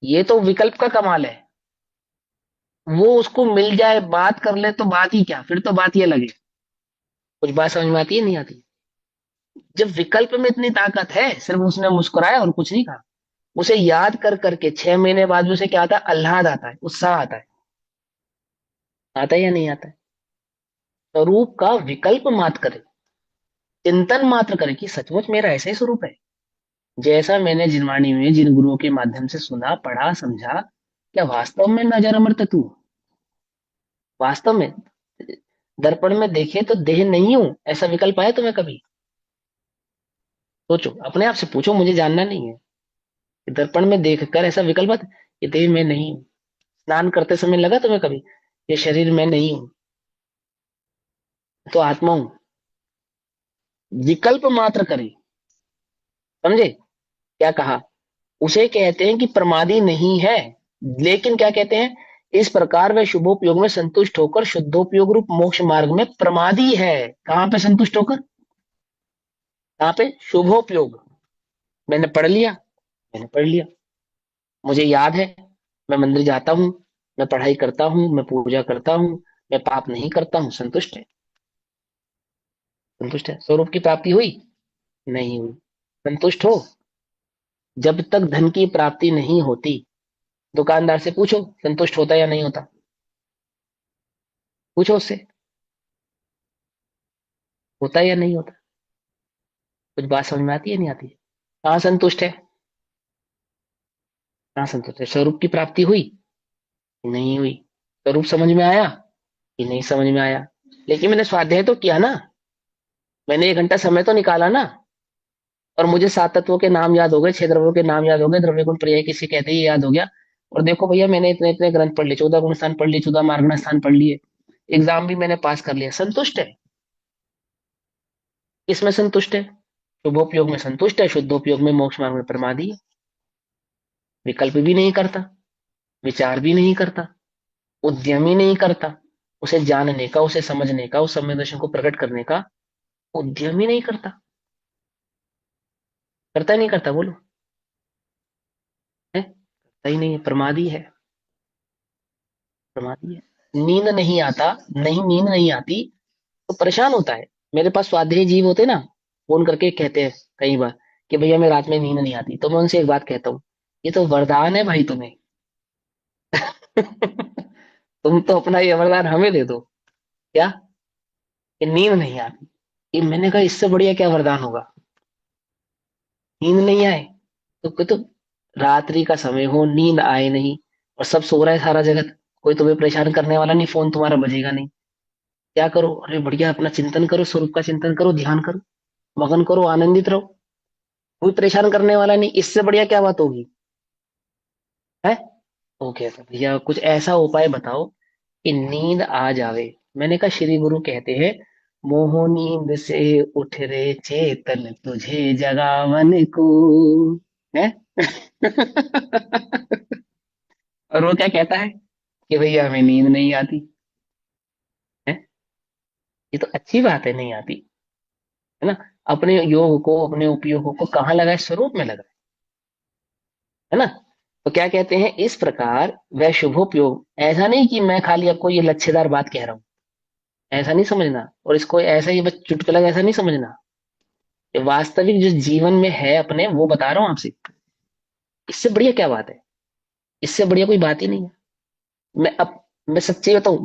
ये तो विकल्प का कमाल है। वो उसको मिल जाए, बात कर ले, तो बात ही क्या, फिर तो बात ये लगे। कुछ बात समझ में आती है नहीं आती? जब विकल्प में इतनी ताकत है, सिर्फ उसने मुस्कुराया और कुछ नहीं कहा, उसे याद कर करके 6 महीने बाद भी उसे क्या आता है? आह्लाद आता है, उत्साह आता है। आता है या नहीं आता है? स्वरूप का विकल्प मात्र करे, चिंतन मात्र करे कि सचमुच मेरा ऐसा ही स्वरूप है जैसा मैंने जिनवाणी में जिन गुरुओं के माध्यम से सुना पढ़ा समझा। क्या वास्तव में नजर अमृत तू, वास्तव में दर्पण में देखे तो देह नहीं हूं, ऐसा विकल्प आया तुम्हें कभी? सोचो, अपने आप से पूछो, मुझे जानना नहीं है कि दर्पण में देखकर ऐसा विकल्प आता, ये देह मैं नहीं हूं। स्नान करते समय लगा तुम्हें कभी ये शरीर मैं नहीं हूं, तो आत्मा हूं? विकल्प मात्र करे, समझे क्या कहा? उसे कहते हैं कि प्रमादी नहीं है। लेकिन क्या कहते हैं, इस प्रकार वह शुभोपयोग में संतुष्ट होकर शुद्धोपयोग रूप मोक्ष मार्ग में प्रमादी है। कहां पे संतुष्ट होकर? कहां पे? शुभोपयोग। मैंने पढ़ लिया, मैंने पढ़ लिया, मुझे याद है, मैं मंदिर जाता हूँ, मैं पढ़ाई करता हूँ, मैं पूजा करता हूँ, मैं पाप नहीं करता हूँ, संतुष्ट है? संतुष्ट है? स्वरूप की प्राप्ति हुई? नहीं हुई। संतुष्ट हो? जब तक धन की प्राप्ति नहीं होती, दुकानदार से पूछो संतुष्ट होता या नहीं होता, पूछो उससे, होता या नहीं होता? कुछ बात समझ में आती है नहीं आती है? कहाँ संतुष्ट है? कहाँ संतुष्ट है? स्वरूप की प्राप्ति हुई? नहीं हुई। स्वरूप समझ में आया कि नहीं समझ में आया? लेकिन मैंने स्वाध्याय तो किया ना, मैंने 1 घंटा समय तो निकाला ना, और मुझे 7 तत्वों के नाम याद हो गए, 6 द्रव्यों के नाम याद हो गए, द्रव्य गुण पर्याय किसे कहते हैं ये याद हो गया। और देखो भैया, मैंने इतने इतने ग्रंथ पढ़ लिए, 14 गुण स्थान पढ़ लिए, 14 मार्गण स्थान पढ़ लिए, एग्जाम भी मैंने पास कर लिया, संतुष्ट है? किसमें संतुष्ट है? शुभोपयोग में संतुष्ट है, शुद्धोपयोग में मोक्ष मार्ग में प्रमादी है। विकल्प भी नहीं करता, विचार भी नहीं करता, उद्यम ही नहीं करता, उसे जानने का, उसे समझने का, उस संवेदन को प्रकट करने का उद्यम ही नहीं करता। करता ही नहीं करता, बोलो है? करता ही नहीं है, प्रमादी है, प्रमादी है। नींद नहीं आता, नहीं नींद नहीं आती तो परेशान होता है। मेरे पास स्वाध्यायी जीव होते ना, फोन करके कहते हैं कई बार कि भैया मैं रात में नींद नहीं आती, तो मैं उनसे एक बात कहता हूँ, ये तो वरदान है भाई तुम्हें। तुम तो अपना ये वरदान हमें दे दो, क्या? कि नींद नहीं आती। ये मैंने कहा इससे बढ़िया क्या वरदान होगा? नींद नहीं आए तो रात्रि का समय हो, नींद आए नहीं, और सब सो रहा है सारा जगत, कोई तुम्हें परेशान करने वाला नहीं, फोन तुम्हारा बजेगा नहीं, क्या करो? अरे बढ़िया, अपना चिंतन करो, स्वरूप का चिंतन करो, ध्यान करो, मगन करो, आनंदित रहो, कोई परेशान करने वाला नहीं, इससे बढ़िया क्या बात होगी? है? ओके, तो भैया कुछ ऐसा उपाय बताओ कि नींद आ जावे। मैंने कहा श्री गुरु कहते हैं, मोह नींद से उठ रे चेतन तुझे जगावन को, है? और वो क्या कहता है कि भैया हमें नींद नहीं आती है। ये तो अच्छी बात है, नहीं आती है ना? अपने योग को, अपने उपयोग को कहाँ लगाए? स्वरूप में लगाए, है ना? तो क्या कहते हैं, इस प्रकार वह शुभोपयोग, ऐसा नहीं कि मैं खाली आपको ये लच्छेदार बात कह रहा हूं, ऐसा नहीं समझना, और इसको ऐसा ही बस चुटकुला ऐसा नहीं समझना, ये वास्तविक जो जीवन में है अपने, वो बता रहा हूं आपसे। इससे बढ़िया क्या बात है? इससे बढ़िया कोई बात ही नहीं है। मैं सच्ची बताऊं,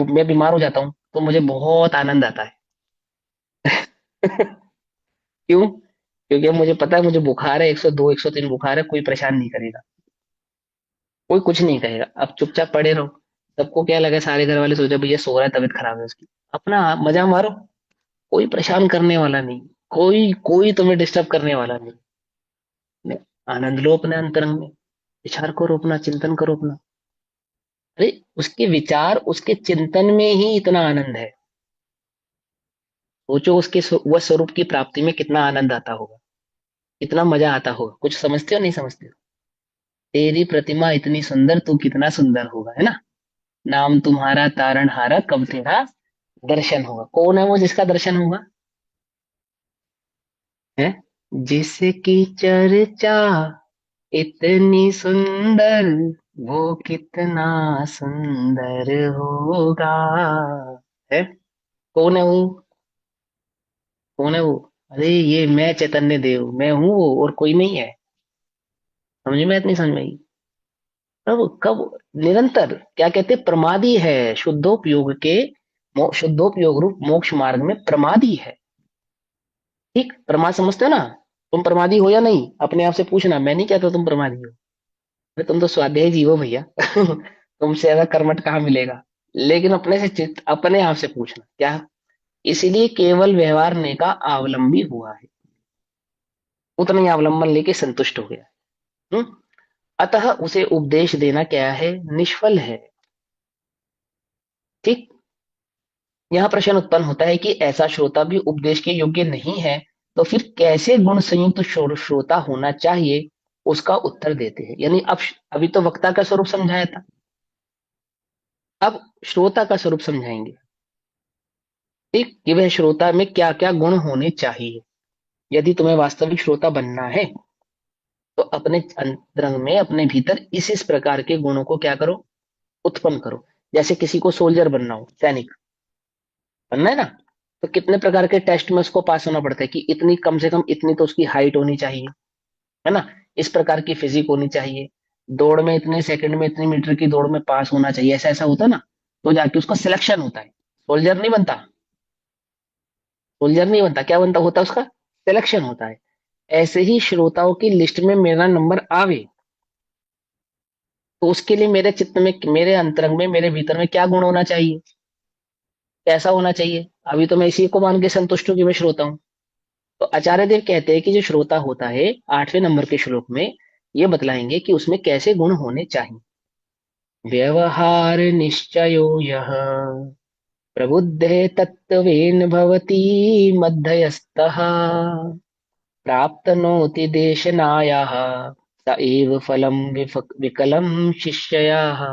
मैं बीमार हो जाता हूँ तो मुझे बहुत आनंद आता है। क्यों? क्योंकि मुझे पता है मुझे बुखार है, 102 103 बुखार है, कोई परेशान नहीं करेगा, कोई कुछ नहीं कहेगा, अब चुपचाप पड़े रहो। सबको क्या लगा, सारे घर वाले सोचे भैया सो रहा है, तबीयत खराब है उसकी, अपना मजा मारो, कोई परेशान करने वाला नहीं, कोई कोई तुम्हें डिस्टर्ब करने वाला नहीं। आनंद लो अपने अंतरंग में, विचार करो अपना, चिंतन करो अपना। अरे उसके विचार, उसके चिंतन में ही इतना आनंद है। सोचो उसके वह स्वरूप की प्राप्ति में कितना आनंद आता होगा, कितना मजा आता होगा। कुछ समझते हो नहीं समझते हो? तेरी प्रतिमा इतनी सुंदर, तू कितना सुंदर होगा, है ना? नाम तुम्हारा तारणहारा, कब तेरा दर्शन होगा। कौन है वो जिसका दर्शन होगा? है? जिसकी चर्चा इतनी सुंदर, वो कितना सुंदर होगा, है? कौन है वो? कौन है वो? अरे ये मैं चैतन्य देव, मैं हूं वो, और कोई नहीं है। समझ में इतनी समझ में आई? कब कब? निरंतर क्या कहते हैं, प्रमादी है शुद्धोपयोग के शुद्धोपयोग रूप मोक्ष मार्ग में प्रमादी है। ठीक, प्रमाद समझते हो ना? तुम प्रमादी हो या नहीं, अपने आप से पूछना। मैं नहीं कहता तुम प्रमादी हो, अरे तुम तो स्वाध्यायी जीव हो भैया। तुमसे ज्यादा कर्मठ कहाँ मिलेगा। लेकिन अपने से चित्त अपने आप से पूछना क्या, इसीलिए केवल व्यवहार ने का अवलंबी हुआ है, उतना ही अवलंबन लेके संतुष्ट हो गया। हम्म? अतः उसे उपदेश देना क्या है, निष्फल है। ठीक। यहाँ प्रश्न उत्पन्न होता है कि ऐसा श्रोता भी उपदेश के योग्य नहीं है, तो फिर कैसे गुण संयुक्त श्रोता होना चाहिए, उसका उत्तर देते हैं। यानी अब अभी तो वक्ता का स्वरूप समझाया था, अब श्रोता का स्वरूप समझाएंगे। ठीक, कि वह श्रोता में क्या क्या गुण होने चाहिए। यदि तुम्हें वास्तविक श्रोता बनना है तो अपने अंतरंग में, अपने भीतर इस प्रकार के गुणों को क्या करो, उत्पन्न करो। जैसे किसी को सोल्जर बनना हो, सैनिक बनना है ना, तो कितने प्रकार के टेस्ट में उसको पास होना पड़ता है कि इतनी, कम से कम इतनी तो उसकी हाइट होनी चाहिए, है ना, इस प्रकार की फिजिक होनी चाहिए, दौड़ में इतने सेकंड में इतनी मीटर की दौड़ में पास होना चाहिए, ऐसा ऐसा होता है ना, तो जाके उसका सिलेक्शन होता है। सोल्जर नहीं बनता, सोल्जर नहीं बनता, क्या बनता होता है उसका, सिलेक्शन होता है। ऐसे ही श्रोताओं की लिस्ट में मेरा नंबर आवे, तो उसके लिए मेरे चित्त में, मेरे अंतरंग में, मेरे भीतर में क्या गुण होना चाहिए, कैसा होना चाहिए। अभी तो मैं इसी को मान के संतुष्ट हूं कि मैं श्रोता हूं। तो आचार्य देव कहते हैं कि जो श्रोता होता है, 8वें नंबर के श्लोक में ये बतलाएंगे कि उसमें कैसे गुण होने चाहिए। व्यवहार निश्चयो यः प्रबुद्धे तत्त्वेन भवति मध्यस्थः प्राप्तनोति देशनायाः स एव फलम विकलम शिष्ययाः।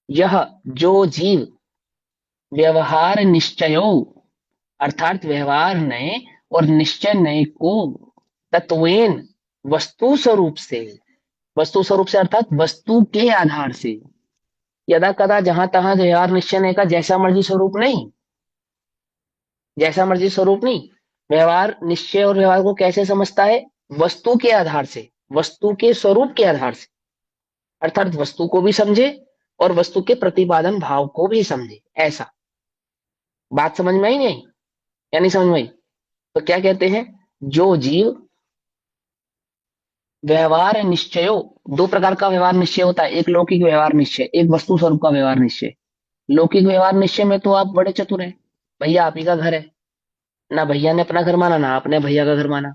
यह, जो जीव व्यवहार निश्चयो, अर्थात व्यवहार नए और निश्चय नए को तत्वेन, वस्तु स्वरूप से, वस्तु स्वरूप से अर्थात वस्तु के आधार से, यदा कदा जहां तहां व्यवहार निश्चय नए का जैसा मर्जी स्वरूप नहीं, जैसा मर्जी स्वरूप नहीं, व्यवहार निश्चय और व्यवहार को कैसे समझता है, वस्तु के आधार से, वस्तु के स्वरूप के आधार से, अर्थात वस्तु को भी समझे और वस्तु के प्रतिपादन भाव को भी समझे, ऐसा। बात समझ में आई नहीं, या नहीं समझ में आई? तो क्या कहते हैं, जो जीव व्यवहार निश्चयो, दो प्रकार का व्यवहार निश्चय होता है, एक लौकिक व्यवहार निश्चय, एक वस्तु स्वरूप का व्यवहार निश्चय। लौकिक व्यवहार निश्चय में तो आप बड़े चतुर हैं, भैया आप ही का घर है, ना भैया ने अपना घर माना, ना आपने भैया का घर माना।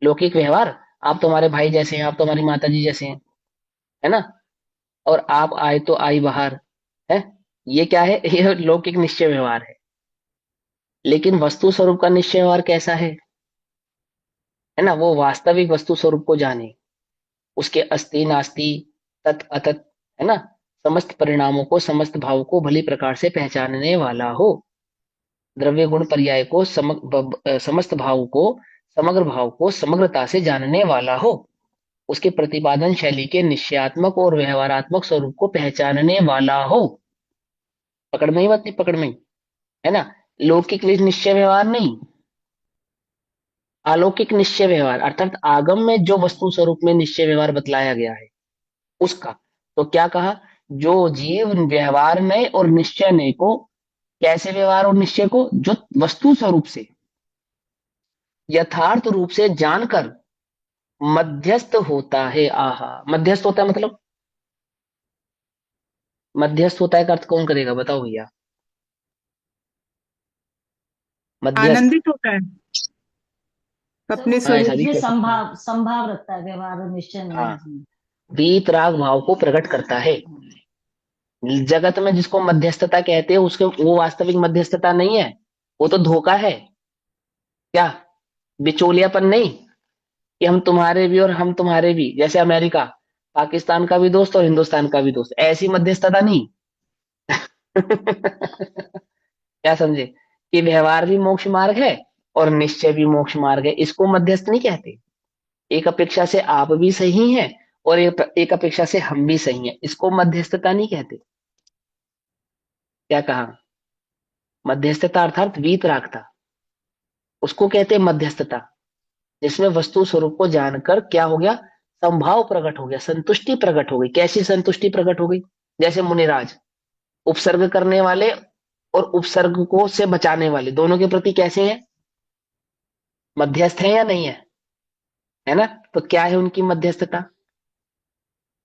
लौकिक व्यवहार, आप तो हमारे भाई जैसे हैं, आप तो हमारी माता जी जैसे हैं, है ना, और आप आए तो आई बाहर, है, ये क्या है, ये लौकिक निश्चय व्यवहार है। लेकिन वस्तु स्वरूप का निश्चय व्यवहार कैसा है ना, वो वास्तविक वस्तु स्वरूप को जाने, उसके अस्ति नास्ति, तत् अतत्, है ना, समस्त परिणामों को, समस्त भावों को भली प्रकार से पहचानने वाला हो, द्रव्य गुण पर्याय को, समस्त भाव को, समग्र भाव को समग्रता से जानने वाला हो, उसके प्रतिपादन शैली के निश्चयात्मक और व्यवहारात्मक स्वरूप को पहचानने वाला हो। पकड़ में ही बात नहीं, पकड़ में ही, है ना। लौकिक निश्चय व्यवहार नहीं, अलौकिक निश्चय व्यवहार, अर्थात आगम में जो वस्तु स्वरूप में निश्चय व्यवहार बतलाया गया है उसका। तो क्या कहा, जो जीव व्यवहार नए और निश्चय नए को, कैसे व्यवहार और निश्चय को, जो वस्तु स्वरूप से यथार्थ रूप से जानकर मध्यस्थ होता है। आहा, मध्यस्थ होता है मतलब, मध्यस्थ होता है का अर्थ कौन करेगा, बताओ भैया। मध्यस्थ, आनंदित होता है सर अपने वो हाँ ऐसा स्वरूप। भी ये कह सकते हैं। संभाव संभाव रखता है, व्यवहार और निश्चय नहीं है हाँ, इसमें। वीत राग भाव को प्रकट करता है। जगत में जिसको मध्यस्थता कहते हैं, उसके, वो वास्तविक मध्यस्थता नहीं है, वो तो धोखा है। क्या, बिचौलियापन नहीं, कि हम तुम्हारे भी और हम तुम्हारे भी, जैसे अमेरिका पाकिस्तान का भी दोस्त और हिंदुस्तान का भी दोस्त, ऐसी मध्यस्थता नहीं। क्या समझे, कि व्यवहार भी मोक्ष मार्ग है और निश्चय भी मोक्ष मार्ग है, इसको मध्यस्थ नहीं कहते। एक अपेक्षा से आप भी सही हैं और एक अपेक्षा से हम भी सही हैं, इसको मध्यस्थता नहीं कहते। क्या कहा, मध्यस्थता अर्थात वीतरागता, उसको कहते हैं मध्यस्थता, जिसमें वस्तु स्वरूप को जानकर क्या हो गया, संभाव प्रकट हो गया, संतुष्टि प्रकट हो गई। कैसी संतुष्टि प्रकट हो गई, जैसे मुनिराज, उपसर्ग करने वाले और उपसर्ग को से बचाने वाले दोनों के प्रति कैसे है? मध्यस्थ है या नहीं है ना? तो क्या है उनकी मध्यस्थता?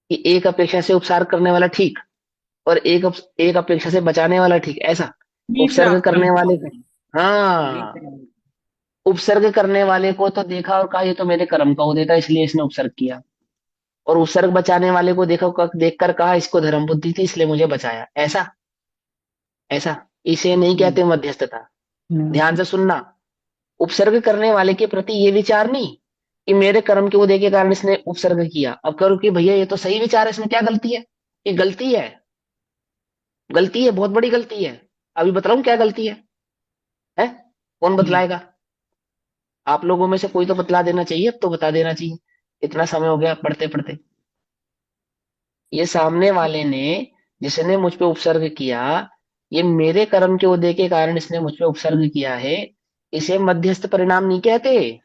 कि एक अपेक्षा से उपसर्ग करने वाला ठीक और एक अपेक्षा से बचाने वाला ठीक, ऐसा। उपसर्ग विपराग करने वाले को, विपराग हाँ, विपराग। उपसर्ग करने वाले को तो देखा और कहा ये तो मेरे कर्म का हो देता इसलिए इसने उपसर्ग किया, और उपसर्ग बचाने वाले को देखा, देखकर कहा इसको धर्म बुद्धि थी इसलिए मुझे बचाया, ऐसा ऐसा। इसे नहीं कहते मध्यस्थता। ध्यान से सुनना। उपसर्ग करने वाले के प्रति ये विचार नहीं कि मेरे कर्म के उदय के कारण इसने उपसर्ग किया, अब करो कि भैया ये तो सही विचार है, इसमें क्या गलती है? ये गलती है, गलती है, बहुत बड़ी गलती है। अभी बतलाऊं क्या गलती है? कौन बतलाएगा? आप लोगों में से कोई तो बतला देना चाहिए, अब तो बता देना चाहिए, इतना समय हो गया पढ़ते पढ़ते। ये सामने वाले ने, जिसने मुझ पे उपसर्ग किया, ये मेरे कर्म के उदय के कारण इसने मुझ पे उपसर्ग किया है, इसे मध्यस्थ परिणाम नहीं कहते।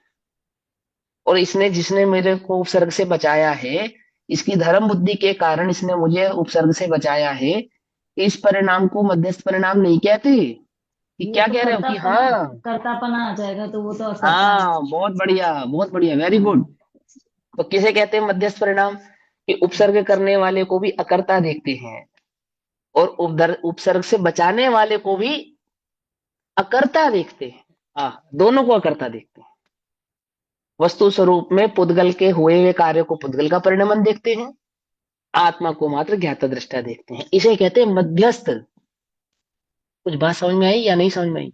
और इसने, जिसने मेरे को उपसर्ग से बचाया है, इसकी धर्म बुद्धि के कारण इसने मुझे उपसर्ग से बचाया है, इस परिणाम को मध्यस्थ परिणाम नहीं कहते। कि ये क्या तो कह रहे हो कि कर्तापना, हाँ, कर्तापना आ जाएगा तो वो तो अकर्ता है। हाँ, बहुत बढ़िया, बहुत बढ़िया, वेरी गुड। तो किसे कहते हैं मध्यस्थ परिणाम? कि उपसर्ग करने वाले को भी अकर्ता देखते हैं और उपसर्ग से बचाने वाले को भी अकर्ता देखते हैं। हाँ, दोनों को अकर्ता देखते हैं। वस्तु स्वरूप में पुद्गल के हुए हुए कार्य को पुद्गल का परिणमन देखते हैं, आत्मा को मात्र ज्ञाता दृष्टा देखते हैं। इसे कहते हैं मध्यस्थ। कुछ बात समझ में आई या नहीं समझ में आई?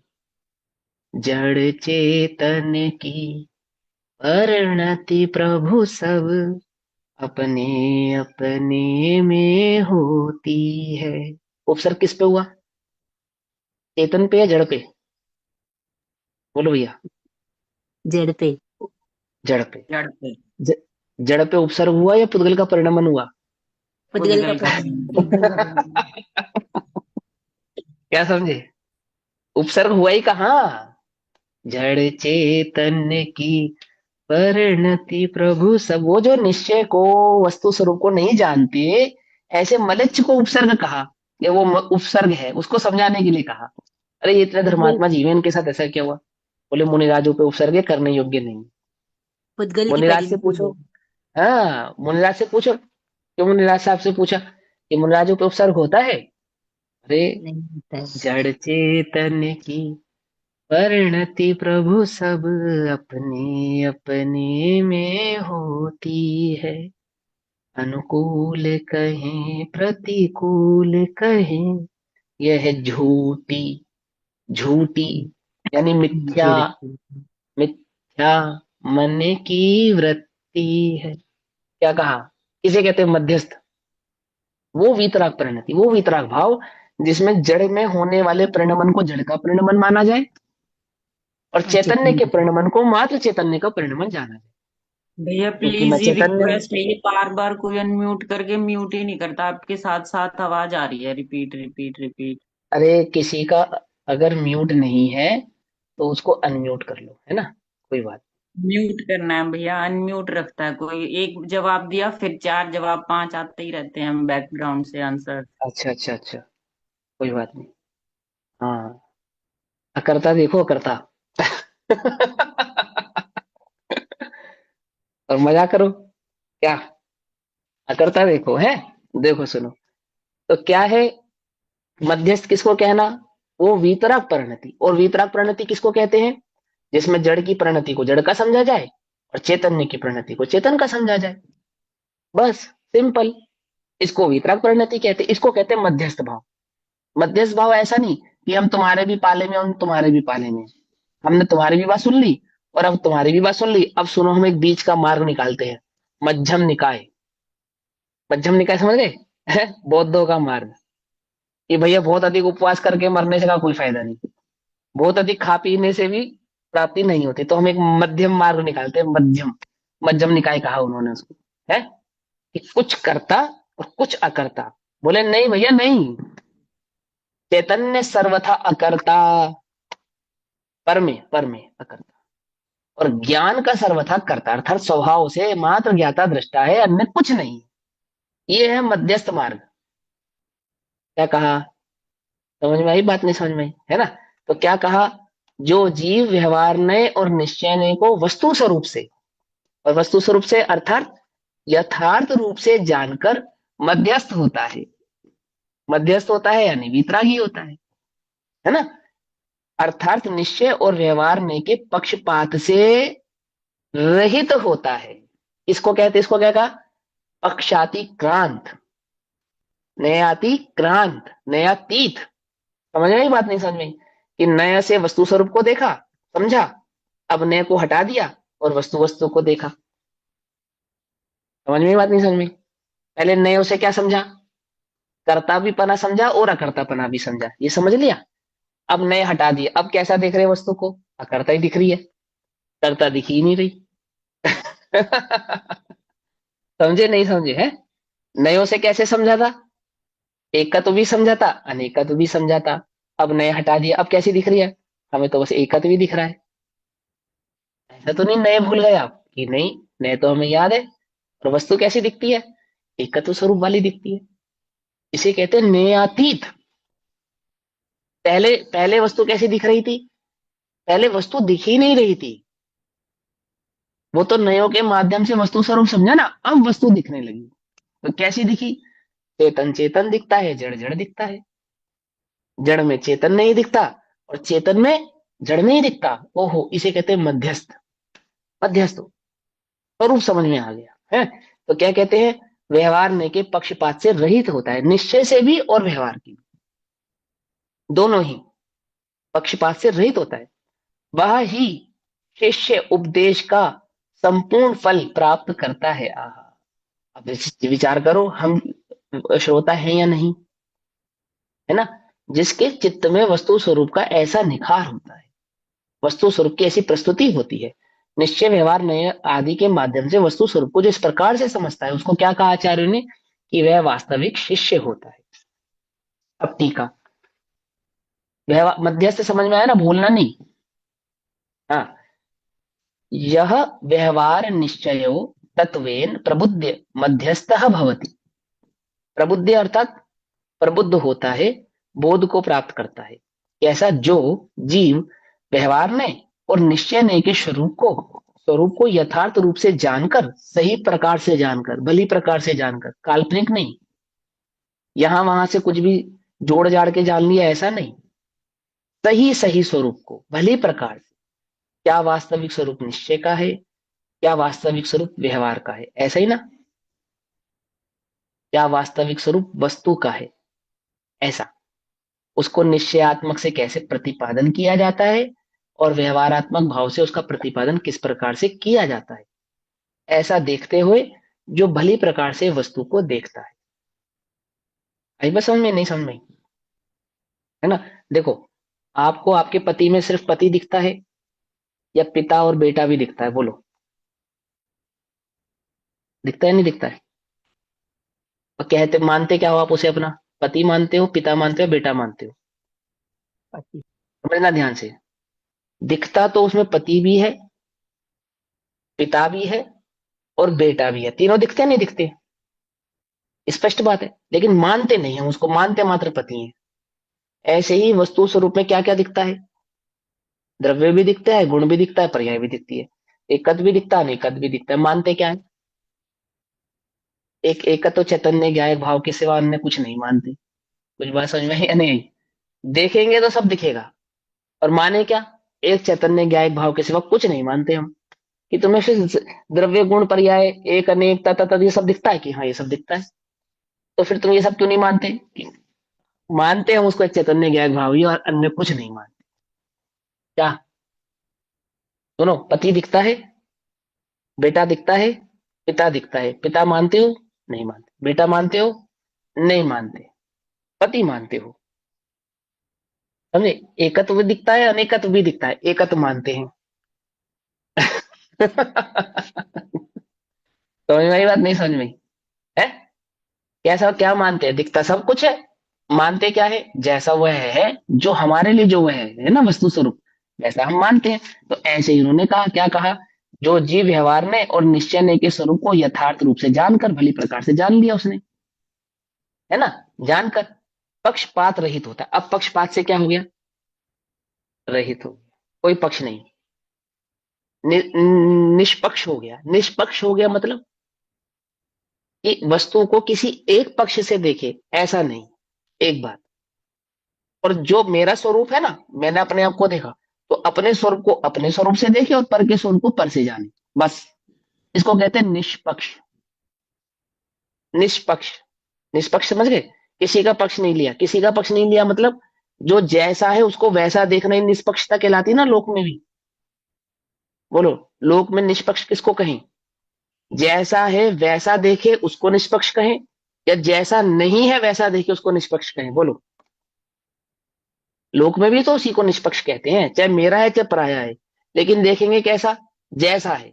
जड़ चेतन की परिणति प्रभु सब अपने अपने में होती है। उपसर्ग किस पे हुआ? चेतन पे या जड़ पे? बोलो भैया। जड़ पे जड़ पे। जड़ पे ज, जड़ पे उपसर्ग हुआ या पुद्गल का परिणमन हुआ? पुद्गल का पुद्गल क्या समझे? उपसर्ग हुआ ही कहाँ? जड़ चेतन की परिणति प्रभु सब। वो जो निश्चय को, वस्तु स्वरूप को नहीं जानते, ऐसे मलेच्छ को उपसर्ग कहा। ये वो उपसर्ग है, उसको समझाने के लिए कहा। अरे ये इतने पुद्गल धर्मात्मा जीवन के साथ ऐसा क्या हुआ? बोले मुनिराजों पे उपसर्ग है, करने योग्य नहीं। पुद्गल की मुनिराज से परिणति पूछो। है। हाँ, मुनिराज से पूछो, क्यों मुनिराज साहब से पूछा कि मुनिराजों पे उपसर्ग होता है? अरे, नहीं होता है। जड़ चेतन की परिणति प्रभु सब अपने अपने में होती है। अनुकूल कहें प्रतिकूल कहें, यह झूठी, झूठी यानी मिथ्या, झूठी मिथ्या मन की वृत्ति है। क्या कहा? किसे कहते हैं मध्यस्थ? वो वीतराग परिणति, वो वीतराग भाव जिसमें जड़ में होने वाले परिणमन को जड़ का परिणमन माना जाए और और चैतन्य चेतन के परिणमन को मात्र चैतन्य का परिणमन जाना जाए। भैया क्योंकि मैं प्लीज ये चैतन्य हूँ। रिक्वेस्ट है, ये बार बार कोई अनम्यूट करके म्यूट ही नहीं करता, आपके साथ साथ आवाज आ रही है, रिपीट रिपीट रिपीट। अरे किसी का अगर म्यूट नहीं है तो उसको अनम्यूट कर लो, है ना? कोई बात। म्यूट करना है भैया, अनम्यूट रखता है कोई, एक जवाब दिया फिर चार जवाब पांच आते ही रहते हैं बैकग्राउंड से आंसर। अच्छा अच्छा अच्छा, कोई बात नहीं। हाँ, अकर्ता देखो, अकर्ता। और मजा करो क्या? अकर्ता देखो है। देखो सुनो, तो क्या है मध्यस्थ किसको कहना? वो वीतराग परिणति। और वीतराग परिणति किसको कहते हैं? जिसमें जड़ की परिणति को जड़ का समझा जाए और चैतन्य की परिणति को चेतन का समझा जाए। बस, सिंपल। इसको वीतराग परिणति कहते हैं, इसको कहते हैं मध्यस्थ भाव। मध्यस्थ भाव ऐसा नहीं कि हम तुम्हारे भी पाले में, हम तुम्हारे भी पाले में, हमने तुम्हारी भी बात सुन ली और अब तुम्हारी भी बात सुन ली, अब सुनो हम एक बीच का मार्ग निकालते हैं, मध्यम निकाय। मध्यम निकाय समझ गए? बौद्धों का मार्ग। कि भैया बहुत अधिक उपवास करके मरने से का कोई फायदा नहीं, बहुत अधिक खा पीने से भी प्राप्ति नहीं होती, तो हम एक मध्यम मार्ग निकालते हैं, मध्यम। मध्यम निकाय कहा उन्होंने उसको, है कि कुछ करता और कुछ अकर्ता। बोले नहीं भैया नहीं, चैतन्य सर्वथा अकर्ता, पर में अकर्ता, और ज्ञान का सर्वथा कर्ता, अर्थात स्वभाव से मात्र ज्ञाता दृष्टा है, अन्य कुछ नहीं। ये है मध्यस्थ मार्ग। क्या कहा? समझ में आई बात, नहीं समझ में आई, है ना? तो क्या कहा, जो जीव व्यवहार नय और निश्चय नय को वस्तु स्वरूप से, और वस्तु स्वरूप से अर्थात यथार्थ रूप से जानकर मध्यस्थ होता है। मध्यस्थ होता है यानी वितरागी होता है ना? अर्थात निश्चय और व्यवहार नय के पक्षपात से रहित होता है। इसको कहते, इसको क्या कहा, पक्षाति क्रांत, नयाति क्रांत, नयातीत। समझ में आई बात, नहीं समझ में आई? कि नया से वस्तु स्वरूप को देखा, समझा, अब नए को हटा दिया और वस्तु वस्तु को देखा। समझ में आई बात, नहीं समझ में आई? पहले नए उसे क्या समझा, कर्ता भी पना समझा और अकर्तापना भी समझा, ये समझ लिया। अब नए हटा दिए, अब कैसा देख रहे हैं वस्तु को, अकर्ता ही दिख रही है, कर्ता दिख ही नहीं रही। समझे नहीं समझे है? नयों से कैसे समझा था, एकत्व भी समझा था, अनेकत्व भी समझा था। अब नए हटा दिया, अब कैसी दिख रही है, हमें तो बस एकत्व भी दिख रहा है। ऐसा तो नहीं नए भूल गए आप, कि नहीं, नए तो हमें याद है। और वस्तु कैसी दिखती है, एकत्व स्वरूप वाली दिखती है। इसे कहते हैं नयातीत। पहले पहले वस्तु कैसी दिख रही थी, पहले वस्तु दिख ही नहीं रही थी, वो तो नयों के माध्यम से वस्तु स्वरूप समझा ना, अब वस्तु दिखने लगी। तो कैसी दिखी, चेतन चेतन दिखता है, जड़ जड़ दिखता है। जड़ में चेतन नहीं दिखता और चेतन में जड़ नहीं दिखता। ओहो, इसे कहते हैं मध्यस्थ। मध्यस्थ स्वरूप समझ में आ गया है? तो क्या कहते हैं, व्यवहार ने के पक्षपात से रहित होता है, निश्चय से भी और व्यवहार की, दोनों ही पक्षपात से रहित होता है। वह ही शिष्य उपदेश का संपूर्ण फल प्राप्त करता है। आहा, अब विचार करो, हम श्रोता हैं या नहीं, है ना? जिसके चित्त में वस्तु स्वरूप का ऐसा निखार होता है, वस्तु स्वरूप की ऐसी प्रस्तुति होती है, निश्चय व्यवहार नय आदि के माध्यम से वस्तु स्वरूप को जिस प्रकार से समझता है, उसको क्या कहा आचार्य ने, कि वह वास्तविक शिष्य होता है। अब टीका, व्यवहार मध्यस्थ समझ में आया ना, भूलना नहीं। हाँ, यह व्यवहार निश्चयो तत्वेन प्रबुद्ध मध्यस्थः भवति। प्रबुद्ध अर्थात प्रबुद्ध होता है, बोध को प्राप्त करता है। ऐसा जो जीव व्यवहार ने और निश्चय ने के स्वरूप को यथार्थ रूप से जानकर, सही प्रकार से जानकर, भली प्रकार से जानकर, काल्पनिक नहीं, यहां वहां से कुछ भी जोड़ जाड़ के जान लिया, ऐसा नहीं, सही सही स्वरूप को भली प्रकार से, क्या वास्तविक स्वरूप निश्चय का है, क्या वास्तविक स्वरूप व्यवहार का है, ऐसा ही ना, क्या वास्तविक स्वरूप वस्तु का है, ऐसा, उसको निश्चयात्मक से कैसे प्रतिपादन किया जाता है और व्यवहारात्मक भाव से उसका प्रतिपादन किस प्रकार से किया जाता है, ऐसा देखते हुए जो भली प्रकार से वस्तु को देखता है। आई बस समझ में, नहीं समझ में, है ना? देखो, आपको आपके पति में सिर्फ पति दिखता है या पिता और बेटा भी दिखता है, बोलो, दिखता है नहीं दिखता है? और कहते मानते क्या हो आप उसे, अपना पति मानते हो, पिता मानते हो, बेटा मानते हो? पति। समझना ध्यान से, दिखता तो उसमें पति भी है, पिता भी है और बेटा भी है, तीनों दिखते हैं नहीं दिखते? स्पष्ट बात है, लेकिन मानते नहीं हम उसको, मानते मात्र पति हैं। ऐसे ही वस्तु स्वरूप में क्या क्या दिखता है, द्रव्य भी दिखता है, गुण भी दिखता है, पर्याय भी दिखती है, एकत्व भी दिखता है, अनेकत्व भी दिखता है। मानते क्या है, एक एकत्व चैतन्य ज्ञायक भाव के सिवा अन्य कुछ नहीं मानते। कुछ बात समझ में है या नहीं आई? देखेंगे तो सब दिखेगा, और माने क्या, एक चैतन्य ज्ञायक भाव के सिवा कुछ नहीं मानते हम। कि तुम्हें फिर द्रव्य गुण पर्याय एक अनेक तथा ये सब दिखता है, कि हाँ ये सब दिखता है, तो फिर तुम ये सब क्यों नहीं मानते? मानते हम उसको एक चैतन्य ज्ञायक भाव ही, और अन्य कुछ नहीं मानते। क्या सुनो, पति दिखता है, बेटा दिखता है, पिता दिखता है, पिता मानते हो, नहीं मानते, बेटा मानते हो, नहीं मानते, पति मानते हो, समझे? एकत्व भी दिखता है, अनेकत्व भी दिखता है, एकत्व मानते हैं। समझ में आई बात, नहीं समझ में आई? है? कैसा, क्या मानते हैं, दिखता सब कुछ है, मानते क्या है, जैसा वह है, जो हमारे लिए जो वह है ना वस्तु स्वरूप, वैसा हम मानते हैं। तो ऐसे ही उन्होंने कहा, क्या कहा, जो जीव व्यवहार ने और निश्चय ने के स्वरूप को यथार्थ रूप से जानकर, भली प्रकार से जान लिया उसने, है ना, जानकर, पक्षपात रहित होता है। अब पक्षपात से क्या हो गया? रहित हो गया, कोई पक्ष नहीं, निष्पक्ष हो गया। निष्पक्ष हो गया मतलब कि वस्तु को किसी एक पक्ष से देखे, ऐसा नहीं। एक बात, और जो मेरा स्वरूप है ना, मैंने अपने आप को देखा, तो अपने स्वरूप को अपने स्वरूप से देखे और पर के स्वरूप को पर से जाने, बस। इसको कहते हैं निष्पक्ष। निष्पक्ष, निष्पक्ष समझ गए? किसी का पक्ष नहीं लिया। किसी का पक्ष नहीं लिया मतलब जो जैसा है उसको वैसा देखना ही निष्पक्षता कहलाती है ना, लोक में भी। बोलो, लोक में निष्पक्ष किसको कहें? जैसा है वैसा देखे उसको निष्पक्ष कहें, या जैसा नहीं है वैसा देखे उसको निष्पक्ष कहें? बोलो, लोक में भी तो उसी को निष्पक्ष कहते हैं, चाहे मेरा है चाहे पराया है, लेकिन देखेंगे कैसा? जैसा है।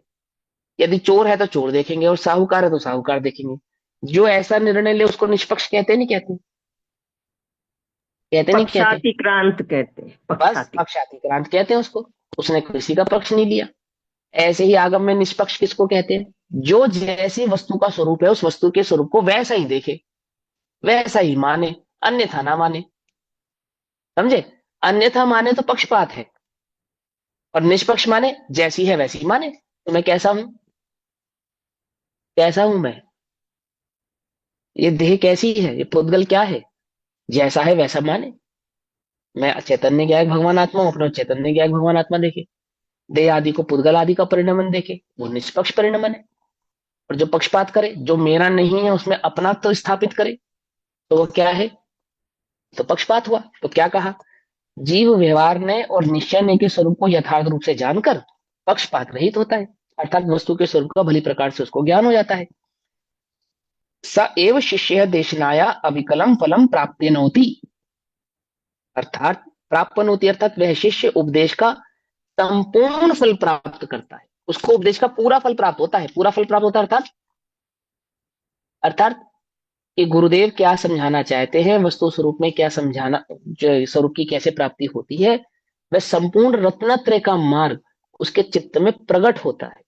यदि चोर है तो चोर देखेंगे, और साहूकार है तो साहूकार देखेंगे। जो ऐसा निर्णय ले उसको निष्पक्ष कहते नहीं कहते? कहते नहीं कहते? पक्षातिक्रांत कहते हैं, बस, पक्षाति। पक्षातिक्रांत कहते हैं उसको। उसने किसी का पक्ष नहीं लिया। ऐसे ही आगम में निष्पक्ष किसको कहते हैं? जो जैसी वस्तु का स्वरूप है उस वस्तु के स्वरूप को वैसा ही देखे, वैसा ही माने, अन्यथा ना माने। समझे? अन्यथा माने तो पक्षपात है, और निष्पक्ष माने जैसी है वैसी माने। तो मैं कैसा हूं? कैसा हूं मैं? ये देह कैसी है? ये पुद्गल क्या है? जैसा है वैसा माने। मैं चैतन्य ज्ञायक भगवान आत्मा हूं, अपना चैतन्य ज्ञायक भगवान आत्मा देखे। देह आदि को पुद्गल आदि का परिणमन देखे, वो निष्पक्ष परिणमन है। और जो पक्षपात करे, जो मेरा नहीं है उसमें अपना तो स्थापित करे, तो वो क्या है? तो पक्षपात हुआ। तो क्या कहा? जीव व्यवहार ने और निश्चय ने के स्वरूप को यथार्थ रूप से जानकर पक्षपात रहित होता है, अर्थात वस्तु के स्वरूप का भली प्रकार से उसको ज्ञान हो जाता है। स एव शिष्य देशनाया अविकलम फलम प्राप्तिनोति, अर्थात प्राप्तनोति अर्थात वह शिष्य उपदेश का संपूर्ण फल प्राप्त करता है। उसको उपदेश का पूरा फल प्राप्त होता है। पूरा फल प्राप्त होता है अर्थात, अर्थात कि गुरुदेव क्या समझाना चाहते हैं, वस्तु स्वरूप में क्या समझाना, जो स्वरूप की कैसे प्राप्ति होती है, वह संपूर्ण रत्नत्रय का मार्ग उसके चित्त में प्रकट होता है।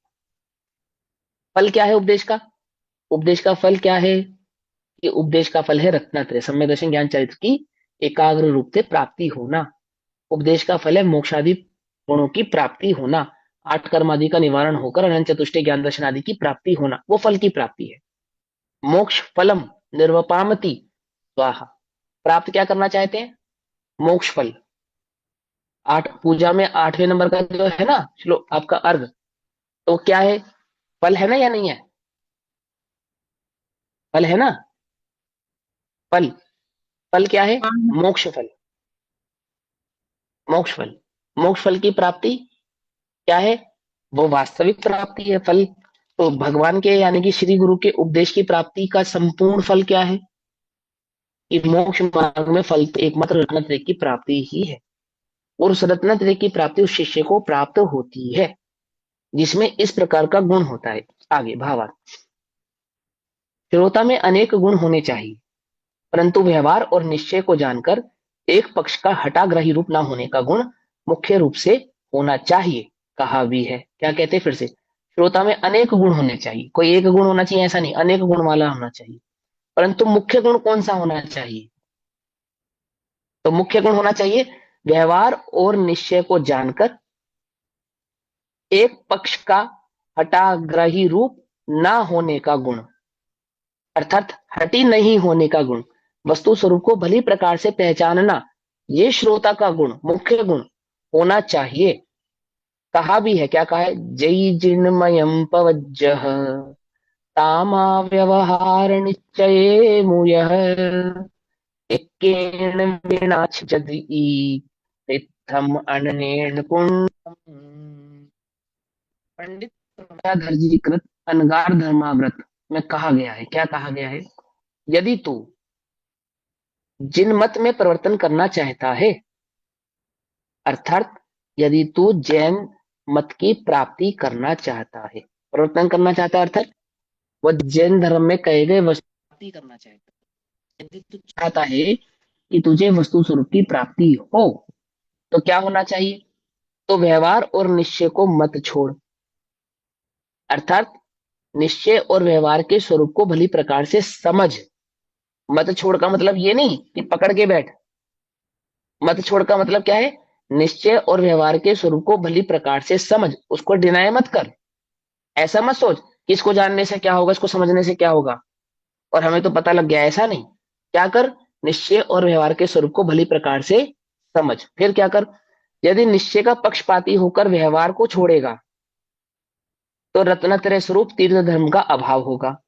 फल क्या है उपदेश का? उपदेश का फल क्या है? कि उपदेश का फल है रत्नत्रय, सम्यक दर्शन ज्ञान चरित्र की एकाग्र रूप से प्राप्ति होना। उपदेश का फल है मोक्षादि गुणों की प्राप्ति होना, आठ कर्म आदि का निवारण होकर अनंत चतुष्टय ज्ञान दर्शन आदि की प्राप्ति होना, वो फल की प्राप्ति है। मोक्ष फलम निर्वपामति स्वाहा, प्राप्त क्या करना चाहते हैं? मोक्ष फल। आठ पूजा में आठवें नंबर का जो है ना श्लोक आपका अर्घ, तो क्या है? फल है ना या नहीं है? फल है ना? फल, फल क्या है? मोक्ष फल। मोक्ष फल, मोक्ष फल की प्राप्ति क्या है? वो वास्तविक प्राप्ति है। फल तो भगवान के यानी कि श्री गुरु के उपदेश की प्राप्ति का संपूर्ण फल क्या है? कि मोक्ष मार्ग में फल तो एकमात्र रत्नत्रय की प्राप्ति ही है, और उस रत्नत्रय की प्राप्ति उस शिष्य को प्राप्त होती है जिसमें इस प्रकार का गुण होता है। आगे भावार्थ, श्रोता में अनेक गुण होने चाहिए, परंतु व्यवहार और निश्चय को जानकर एक पक्ष का हठाग्रही रूप ना होने का गुण मुख्य रूप से होना चाहिए। कहा भी है, क्या कहते हैं फिर से? श्रोता में अनेक गुण होने चाहिए, कोई एक गुण होना चाहिए ऐसा नहीं, अनेक गुण वाला होना चाहिए। परंतु मुख्य गुण कौन सा होना चाहिए? तो मुख्य गुण होना चाहिए व्यवहार और निश्चय को जानकर एक पक्ष का हठाग्रही रूप ना होने का गुण, अर्थात हटी नहीं होने का गुण, वस्तु स्वरूप को भली प्रकार से पहचानना, ये श्रोता का गुण, मुख्य गुण होना चाहिए। कहा भी है, क्या कहा है? जय जिन्मयम पवज्जह तामा व्यवहार निश्चये मुयः एकेन विनाश जदि इत्थम अननेन पुण्यम। पंडित प्रभाकर जी कृत अनगार धर्माव्रत में कहा गया है, क्या कहा गया है? यदि तू जिन मत में परिवर्तन करना चाहता है, अर्थात यदि तू जैन मत की प्राप्ति करना चाहता है, परिवर्तन करना चाहता है अर्थात वह जैन धर्म में कहे गए वस्तु प्राप्ति करना चाहता है, यदि तू चाहता है कि तुझे वस्तु स्वरूप की प्राप्ति हो, तो क्या होना चाहिए? तो व्यवहार और निश्चय को मत छोड़, अर्थात निश्चय और व्यवहार के स्वरूप को भली प्रकार से समझ, मत छोड़ का मतलब ये नहीं कि पकड़ के बैठ। मत छोड़ का मतलब क्या है? निश्चय और व्यवहार के स्वरूप को भली प्रकार से समझ, उसको डिनाय मत कर। ऐसा मत सोच कि इसको जानने से क्या होगा, इसको समझने से क्या होगा और हमें तो पता लग गया, ऐसा नहीं। क्या कर? निश्चय और व्यवहार के स्वरूप को भली प्रकार से समझ। फिर क्या कर? यदि निश्चय का पक्षपाती होकर व्यवहार को छोड़ेगा तो रत्नत्रय स्वरूप तीर्थ धर्म का अभाव होगा,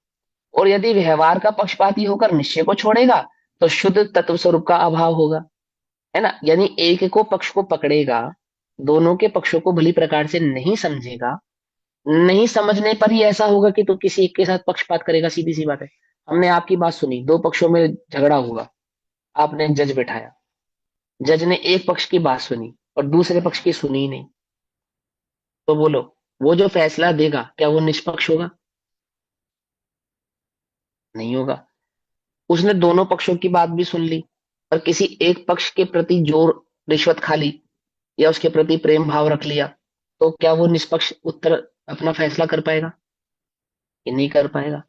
और यदि व्यवहार का पक्षपाती होकर निश्चय को छोड़ेगा तो शुद्ध तत्व स्वरूप का अभाव होगा। है ना? यानी एक को पक्ष को पकड़ेगा, दोनों के पक्षों को भली प्रकार से नहीं समझेगा, नहीं समझने पर ही ऐसा होगा कि तू किसी एक के साथ पक्षपात करेगा। सीधी सी बात है। हमने आपकी बात सुनी, दो पक्षों में झगड़ा हुआ, आपने जज बैठाया, जज ने एक पक्ष की बात सुनी और दूसरे पक्ष की सुनी ही नहीं, तो बोलो वो जो फैसला देगा क्या वो निष्पक्ष होगा? नहीं होगा। उसने दोनों पक्षों की बात भी सुन ली और किसी एक पक्ष के प्रति जोर रिश्वत खा ली या उसके प्रति प्रेम भाव रख लिया, तो क्या वो निष्पक्ष उत्तर अपना फैसला कर पाएगा? ये नहीं कर पाएगा।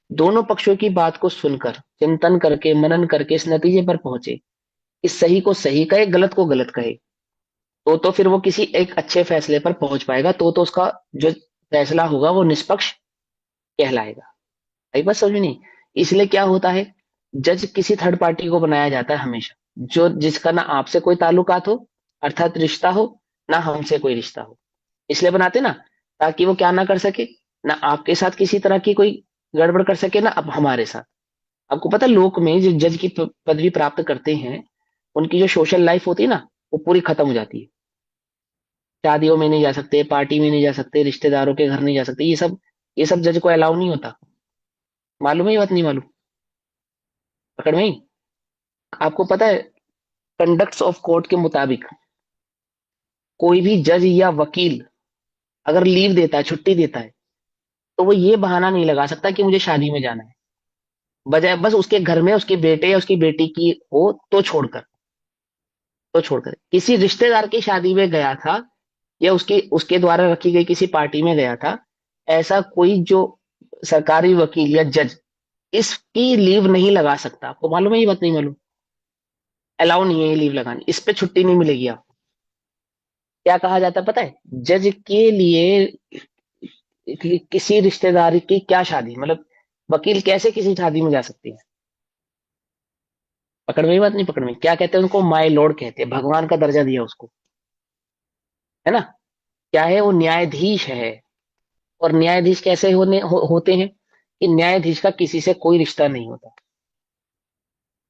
दोनों पक्षों की बात को सुनकर चिंतन करके मनन करके इस नतीजे पर पहुंचे कि सही को सही कहे, गलत को गलत कहे, तो फिर वो किसी एक अच्छे फैसले पर पहुंच पाएगा, तो उसका जो फैसला होगा वो निष्पक्ष कहलाएगा। आई बात समझ में नहीं? इसलिए क्या होता है, जज किसी थर्ड पार्टी को बनाया जाता है हमेशा, जो जिसका ना आपसे कोई ताल्लुकात हो, अर्थात रिश्ता हो, ना हमसे कोई रिश्ता हो। इसलिए बनाते ना, ताकि वो क्या ना कर सके, ना आपके साथ किसी तरह की कोई गड़बड़ कर सके, ना अब हमारे साथ। आपको पता है लोक में जो जज की पदवी प्राप्त करते हैं, उनकी जो सोशल लाइफ होती है ना, वो पूरी खत्म हो जाती है। शादियों में नहीं जा सकते, पार्टी में नहीं जा सकते, रिश्तेदारों के घर नहीं जा सकते, ये सब जज को अलाउ नहीं होता। मालूम है ये बात? नहीं मालूम? पकड़ में ही? आपको पता है कंडक्ट्स ऑफ कोर्ट के मुताबिक कोई भी जज या वकील अगर लीव देता है, छुट्टी देता है, तो वो ये बहाना नहीं लगा सकता कि मुझे शादी में जाना है, बजाय बस उसके घर में उसके बेटे या उसकी बेटी की हो तो छोड़कर किसी रिश्तेदार की शादी में गया था या उसके उसके द्वारा रखी गई किसी पार्टी में गया था, ऐसा कोई जो सरकारी वकील या जज इसकी लीव नहीं लगा सकता। आपको मालूम है ये बात? नहीं मालूम? अलाउ नहीं है ये लीव लगानी, इस पे छुट्टी नहीं मिलेगी आपको। क्या कहा जाता है पता है? जज के लिए किसी रिश्तेदार की क्या शादी, मतलब वकील कैसे किसी शादी में जा सकती है? पकड़ में ही बात? नहीं पकड़ में? क्या कहते हैं उनको? माय लॉर्ड कहते हैं, भगवान का दर्जा दिया उसको। है ना? क्या है वो? न्यायाधीश है। और न्यायाधीश कैसे होते हैं कि न्यायाधीश का किसी से कोई रिश्ता नहीं होता,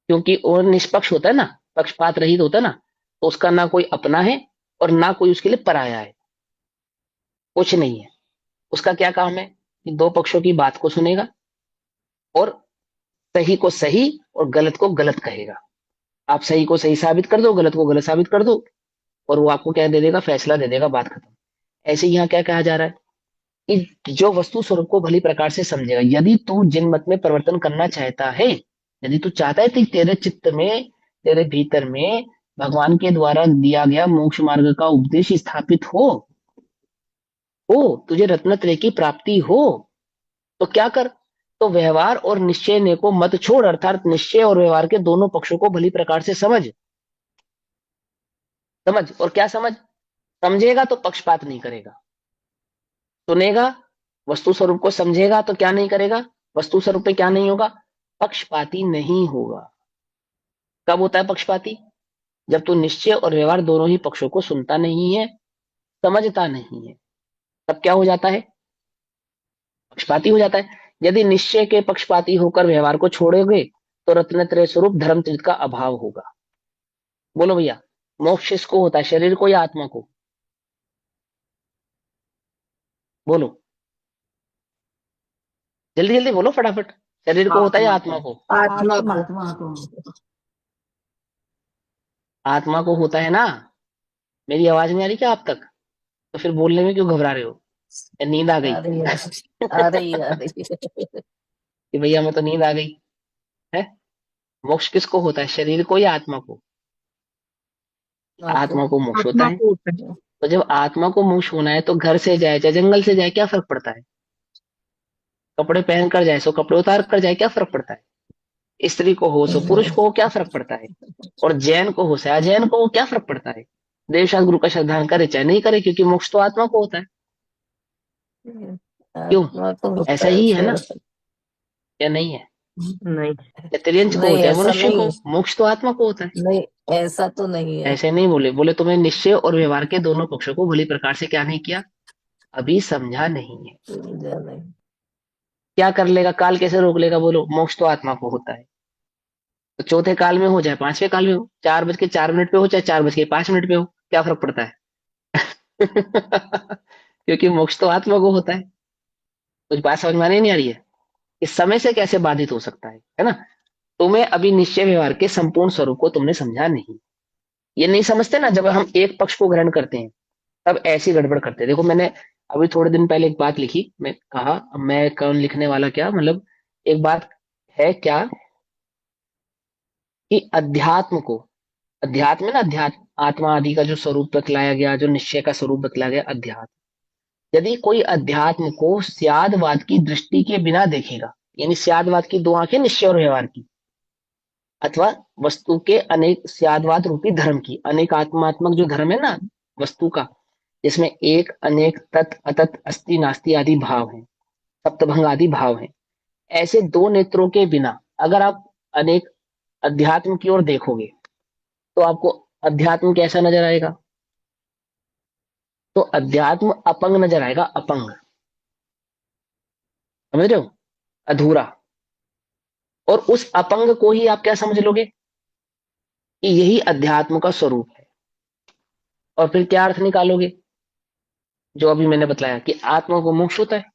क्योंकि वो निष्पक्ष होता है ना, पक्षपात रहित होता है ना, तो उसका ना कोई अपना है और ना कोई उसके लिए पराया है, कुछ नहीं है। उसका क्या काम है कि दो पक्षों की बात को सुनेगा और सही को सही और गलत को गलत कहेगा। आप सही को सही साबित कर दो, गलत को गलत साबित कर दो, और वो आपको क्या दे देगा? फैसला दे देगा, बात खत्म। ऐसे ही यहाँ क्या कहा जा रहा है कि जो वस्तु स्वरूप को भली प्रकार से समझेगा, यदि तू जिन मत में परिवर्तन करना चाहता है, यदि तू चाहता है कि तेरे चित्त में, तेरे भीतर में भगवान के द्वारा दिया गया मोक्ष मार्ग का उपदेश स्थापित हो, तुझे रत्नत्रय की प्राप्ति हो, तो क्या कर? तो व्यवहार और निश्चय ने को मत छोड़, अर्थात निश्चय और व्यवहार के दोनों पक्षों को भली प्रकार से समझ। और क्या समझ? समझेगा तो पक्षपात नहीं करेगा, सुनेगा, वस्तु स्वरूप को समझेगा तो क्या नहीं करेगा? वस्तु स्वरूप पे क्या नहीं होगा? पक्षपाती नहीं होगा। कब होता है पक्षपाती? जब तू निश्चय और व्यवहार दोनों ही पक्षों को सुनता नहीं है, समझता नहीं है, तब क्या हो जाता है? पक्षपाती हो जाता है। यदि निश्चय के पक्षपाती होकर व्यवहार को छोड़ोगे तो रत्नत्रय स्वरूप धर्मचरित का अभाव होगा। बोलो भैया, मोक्ष किसको होता है, शरीर को या आत्मा को? बोलो, जल्दी जल्दी बोलो फटाफट। शरीर को होता है या आत्मा आत्मा को। को? आत्मा को। आत्मा को। आत्मा को होता है ना। मेरी आवाज नहीं आ रही क्या आप तक? तो फिर बोलने में क्यों घबरा रहे हो? या नींद आ गई? आ रही है, आ रही है, आ रही है। कि भैया मैं तो नींद आ गई है। मोक्ष किसको होता है, शरीर को या आत्मा को? आत्मा को। आत्मा को मोक्ष होता आत्मा है। को होता है। तो जब आत्मा को मोक्ष होना है तो घर से जाए चाहे जंगल से जाए, क्या फर्क पड़ता है? कपड़े पहन कर जाए सो कपड़े उतार कर जाए, क्या फर्क पड़ता है? स्त्री को होश हो, पुरुष को हो, क्या फर्क पड़ता है? और जैन को होश है, अजैन को हो, क्या फर्क पड़ता है? देवशास्त्र गुरु का श्रद्धान करे चाहे नहीं करे, क्योंकि मोक्ष तो आत्मा को होता है। क्यों? आत्मा तो होता ऐसा है ही है ना, फिर। या नहीं है? नहीं। या त्रियंश को नहीं, होता है, ऐसा मनुष्य नहीं को, है। मोक्ष तो आत्मा को होता है। नहीं, ऐसा तो नहीं है। ऐसे नहीं बोले, बोले तुम्हें निश्चय और व्यवहार के दोनों पक्षों को भली प्रकार से क्या नहीं किया, अभी समझा नहीं है। समझा नहीं। क्या कर लेगा, काल कैसे रोक लेगा? बोलो, मोक्ष तो आत्मा को होता है। तो चौथे काल में हो चाहे पांचवें काल में हो, 4:04 पे हो चाहे 4:05 पे हो, क्या फर्क पड़ता है? क्योंकि मोक्ष तो आत्मा को होता है। कुछ बात समझ में नहीं आ रही है? इस समय से कैसे बाधित हो सकता है ना? तुम्हें अभी निश्चय व्यवहार के संपूर्ण स्वरूप को तुमने समझा नहीं। ये नहीं समझते ना, जब हम एक पक्ष को ग्रहण करते हैं तब ऐसी गड़बड़ करते हैं। देखो, मैंने अभी थोड़े दिन पहले एक बात लिखी, मैं कहा मैं कौन लिखने वाला, क्या मतलब, एक बात है क्या कि अध्यात्म को, अध्यात्म है ना, अध्यात्म आत्मा आदि का जो स्वरूप बतलाया गया, जो निश्चय का स्वरूप बतलाया गया, अध्यात्म, यदि कोई अध्यात्म को स्यादवाद की दृष्टि के बिना देखेगा, यानी स्यादवाद की दो आंखें, निश्चय और व्यवहार की, अथवा वस्तु के अनेक स्यादवाद रूपी धर्म की, अनेक आत्मात्मक जो धर्म है ना वस्तु का, जिसमें एक अनेक तत् अतत अस्ति नास्ति आदि भाव है, सप्तभंग आदि भाव है, ऐसे दो नेत्रों के बिना अगर आप अनेक अध्यात्म की ओर देखोगे तो आपको अध्यात्म कैसा नजर आएगा? तो अध्यात्म अपंग नजर आएगा, अपंग, समझ रहे हो, अधूरा। और उस अपंग को ही आप क्या समझ लोगे कि यही अध्यात्म का स्वरूप है। और फिर क्या अर्थ निकालोगे, जो अभी मैंने बताया कि आत्मा को मोक्ष होता है।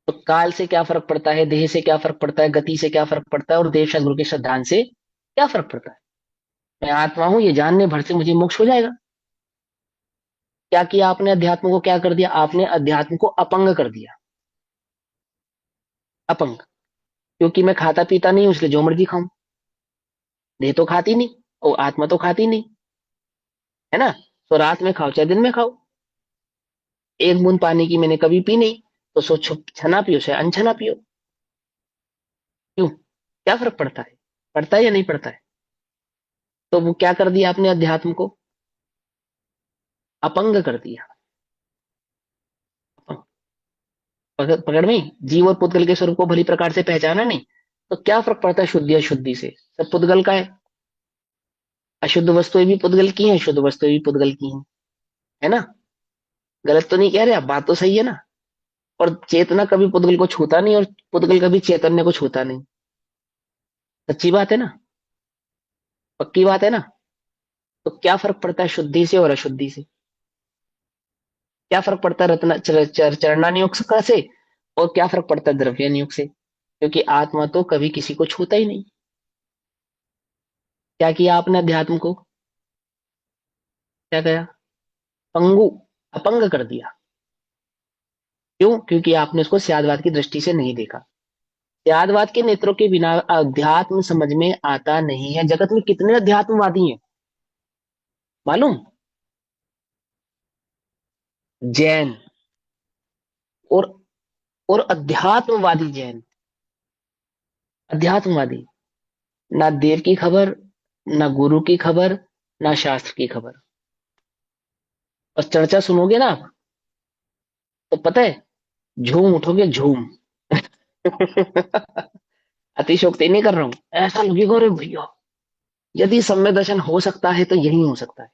तो काल से क्या फर्क पड़ता है, देह से क्या फर्क पड़ता है, गति से क्या फर्क पड़ता है, और देव शास्त्र गुरु के श्रद्धान से क्या फर्क पड़ता है? मैं आत्मा हूं ये जानने भर से मुझे मोक्ष हो जाएगा। क्या किया आपने, अध्यात्म को क्या कर दिया आपने? अध्यात्म को अपंग कर दिया, अपंग। क्योंकि मैं खाता पीता नहीं हूं इसलिए जो मर्जी खाऊं, देह तो खाती नहीं और आत्मा तो खाती नहीं, है ना? तो रात में खाओ चाहे दिन में खाओ, एक बूंद पानी की मैंने कभी पी नहीं, तो सोचो छना पियो चाहे अनछना पियो। क्यों, क्या फर्क पड़ता है? पड़ता है या नहीं पड़ता है? तो वो क्या कर दिया आपने, अध्यात्म को अपंग कर दिया। अपंग। पकड़ में, जीव और पुद्गल के स्वरूप को भली प्रकार से पहचाना नहीं, तो क्या फर्क पड़ता है शुद्धि अशुद्धि से? सब पुद्गल का है। अशुद्ध वस्तुएं भी पुद्गल की हैं, शुद्ध वस्तुएं भी पुद्गल की हैं, है ना? गलत तो नहीं कह रहे आप, बात तो सही है ना? और चेतना कभी पुद्गल को छूता नहीं और पुद्गल कभी चैतन्य को छूता नहीं। सच्ची बात है ना, पक्की बात है ना? तो क्या फर्क पड़ता है शुद्धि से और अशुद्धि से? क्या फर्क पड़ता है चरणानियोग से, और क्या फर्क पड़ता है द्रव्यानियोग से? क्योंकि आत्मा तो कभी किसी को छूता ही नहीं। क्या किया आपने अध्यात्म को, क्या कहा? पंगु, अपंग कर दिया। क्यों? क्योंकि आपने उसको स्यादवाद की दृष्टि से नहीं देखा। स्यादवाद के नेत्रों के बिना अध्यात्म समझ में आता नहीं है। जगत में कितने अध्यात्मवादी हैं मालूम? जैन, और अध्यात्मवादी जैन, अध्यात्मवादी, ना देव की खबर, ना गुरु की खबर, ना शास्त्र की खबर। और चर्चा सुनोगे ना आप, तो पता है, झूम उठोगे, झूम। अतिशोक्ति नहीं कर रहा हूं, ऐसा लगेगा रे भैया, यदि सम्य दर्शन हो सकता है तो यही हो सकता है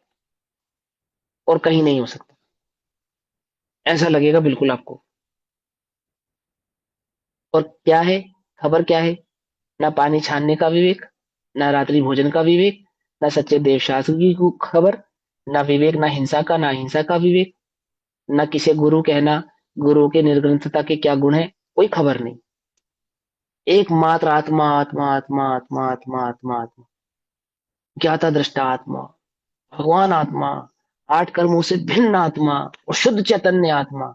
और कहीं नहीं हो सकता, ऐसा लगेगा बिल्कुल आपको। और क्या है, खबर क्या है? ना पानी छानने का विवेक, ना रात्रि भोजन का विवेक, ना सच्चे देवशास्त्र की खबर, ना विवेक, ना हिंसा का, ना हिंसा का विवेक, ना किसे गुरु कहना, गुरु के निर्ग्रंथता के क्या गुण है, कोई खबर नहीं। एकमात्र आत्मा, आत्मा, आत्मा, आत्मा, आत्मा, आत्मा, आत्मा, ज्ञाता दृष्टा आत्मा, भगवान आत्मा, 8 कर्मों से भिन्न आत्मा और शुद्ध चैतन्य आत्मा।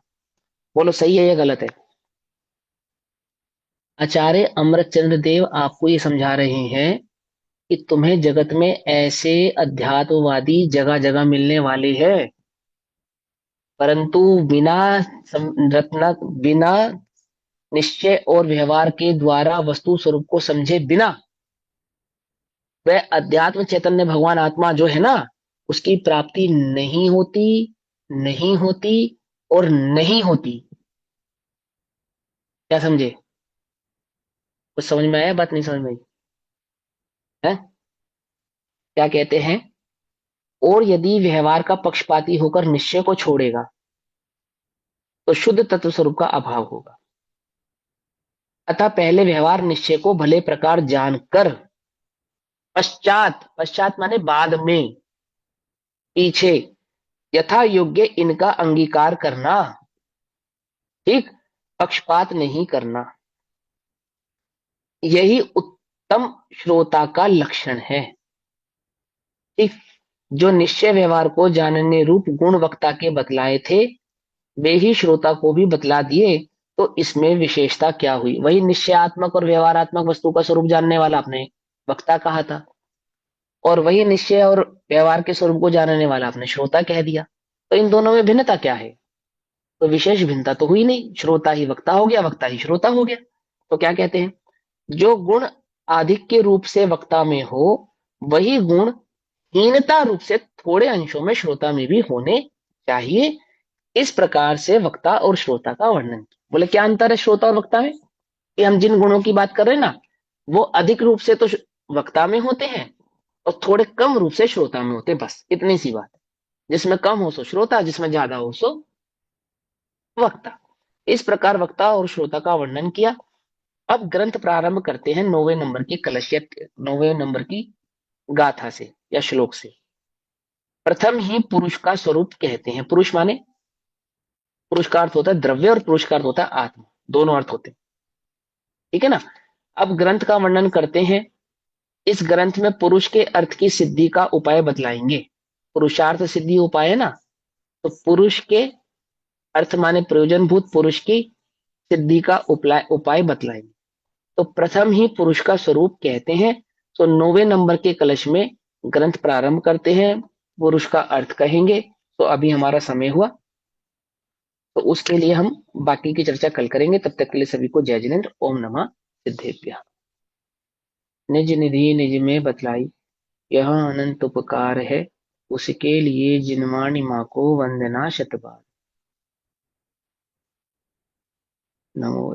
बोलो सही है या गलत है? आचार्य अमृतचंद्र देव आपको ये समझा रहे हैं कि तुम्हें जगत में ऐसे अध्यात्मवादी जगह जगह मिलने वाले हैं, परंतु बिना रत्न, बिना निश्चय और व्यवहार के द्वारा वस्तु स्वरूप को समझे बिना वह अध्यात्म चैतन्य भगवान आत्मा जो है ना, उसकी प्राप्ति नहीं होती, नहीं होती और नहीं होती। क्या समझे? कुछ समझ में आया? बात नहीं समझ में आई है? क्या कहते हैं? और यदि व्यवहार का पक्षपाती होकर निश्चय को छोड़ेगा तो शुद्ध तत्व स्वरूप का अभाव होगा। अतः पहले व्यवहार निश्चय को भले प्रकार जानकर पश्चात, पश्चात माने बाद में, पीछे, यथा योग्य इनका अंगीकार करना, ठीक, पक्षपात नहीं करना, यही उत्तम श्रोता का लक्षण है। ठीक, जो निश्चय व्यवहार को जानने रूप गुण वक्ता के बतलाए थे वे ही श्रोता को भी बतला दिए, तो इसमें विशेषता क्या हुई? वही निश्चयात्मक और व्यवहारात्मक वस्तु का स्वरूप जानने वाला आपने वक्ता कहा था, और वही निश्चय और व्यवहार के स्वरूप को जानने वाला आपने श्रोता कह दिया। तो इन दोनों में भिन्नता क्या है? तो विशेष भिन्नता तो हुई नहीं, श्रोता ही वक्ता हो गया, वक्ता ही श्रोता हो गया। तो क्या कहते हैं? जो गुण आधिक्य रूप से वक्ता में हो वही गुण हीनता रूप से थोड़े अंशों में श्रोता में भी होने चाहिए। इस प्रकार से वक्ता और श्रोता का वर्णन किया। बोले क्या अंतर है श्रोता और वक्ता में? कि हम जिन गुणों की बात कर रहे हैं ना, वो अधिक रूप से तो वक्ता में होते हैं और थोड़े कम रूप से श्रोता में होते हैं, बस इतनी सी बात है। जिसमें कम हो सो श्रोता, जिसमें ज्यादा हो सो वक्ता। इस प्रकार वक्ता और श्रोता का वर्णन किया। अब ग्रंथ प्रारंभ करते हैं 9वें नंबर की कलश या 9वें नंबर की गाथा से या श्लोक से। प्रथम ही पुरुष का स्वरूप कहते हैं। पुरुष माने, पुरुष का अर्थ होता है द्रव्य और पुरुष का अर्थ होता है आत्मा, दोनों अर्थ होते हैं, ठीक है ना। अब ग्रंथ का वर्णन करते हैं। इस ग्रंथ में पुरुष के अर्थ की सिद्धि का उपाय बतलाएंगे। पुरुषार्थ सिद्धि उपाय है ना, तो पुरुष के अर्थ माने प्रयोजनभूत पुरुष की सिद्धि का उपाय बतलाएंगे। तो प्रथम ही पुरुष का स्वरूप कहते हैं। तो 9वें नंबर के कलश में ग्रंथ प्रारंभ करते हैं, पुरुष का अर्थ कहेंगे। तो अभी हमारा समय हुआ, तो उसके लिए हम बाकी की चर्चा कल करेंगे। तब तक के लिए सभी को जय जिनेन्द्र। ओम नमः सिद्धेभ्यः। निज निधि निज में बतलाई, यह अनंत उपकार है, उसके लिए जिनवाणी माँ को वंदना शतबार। नमो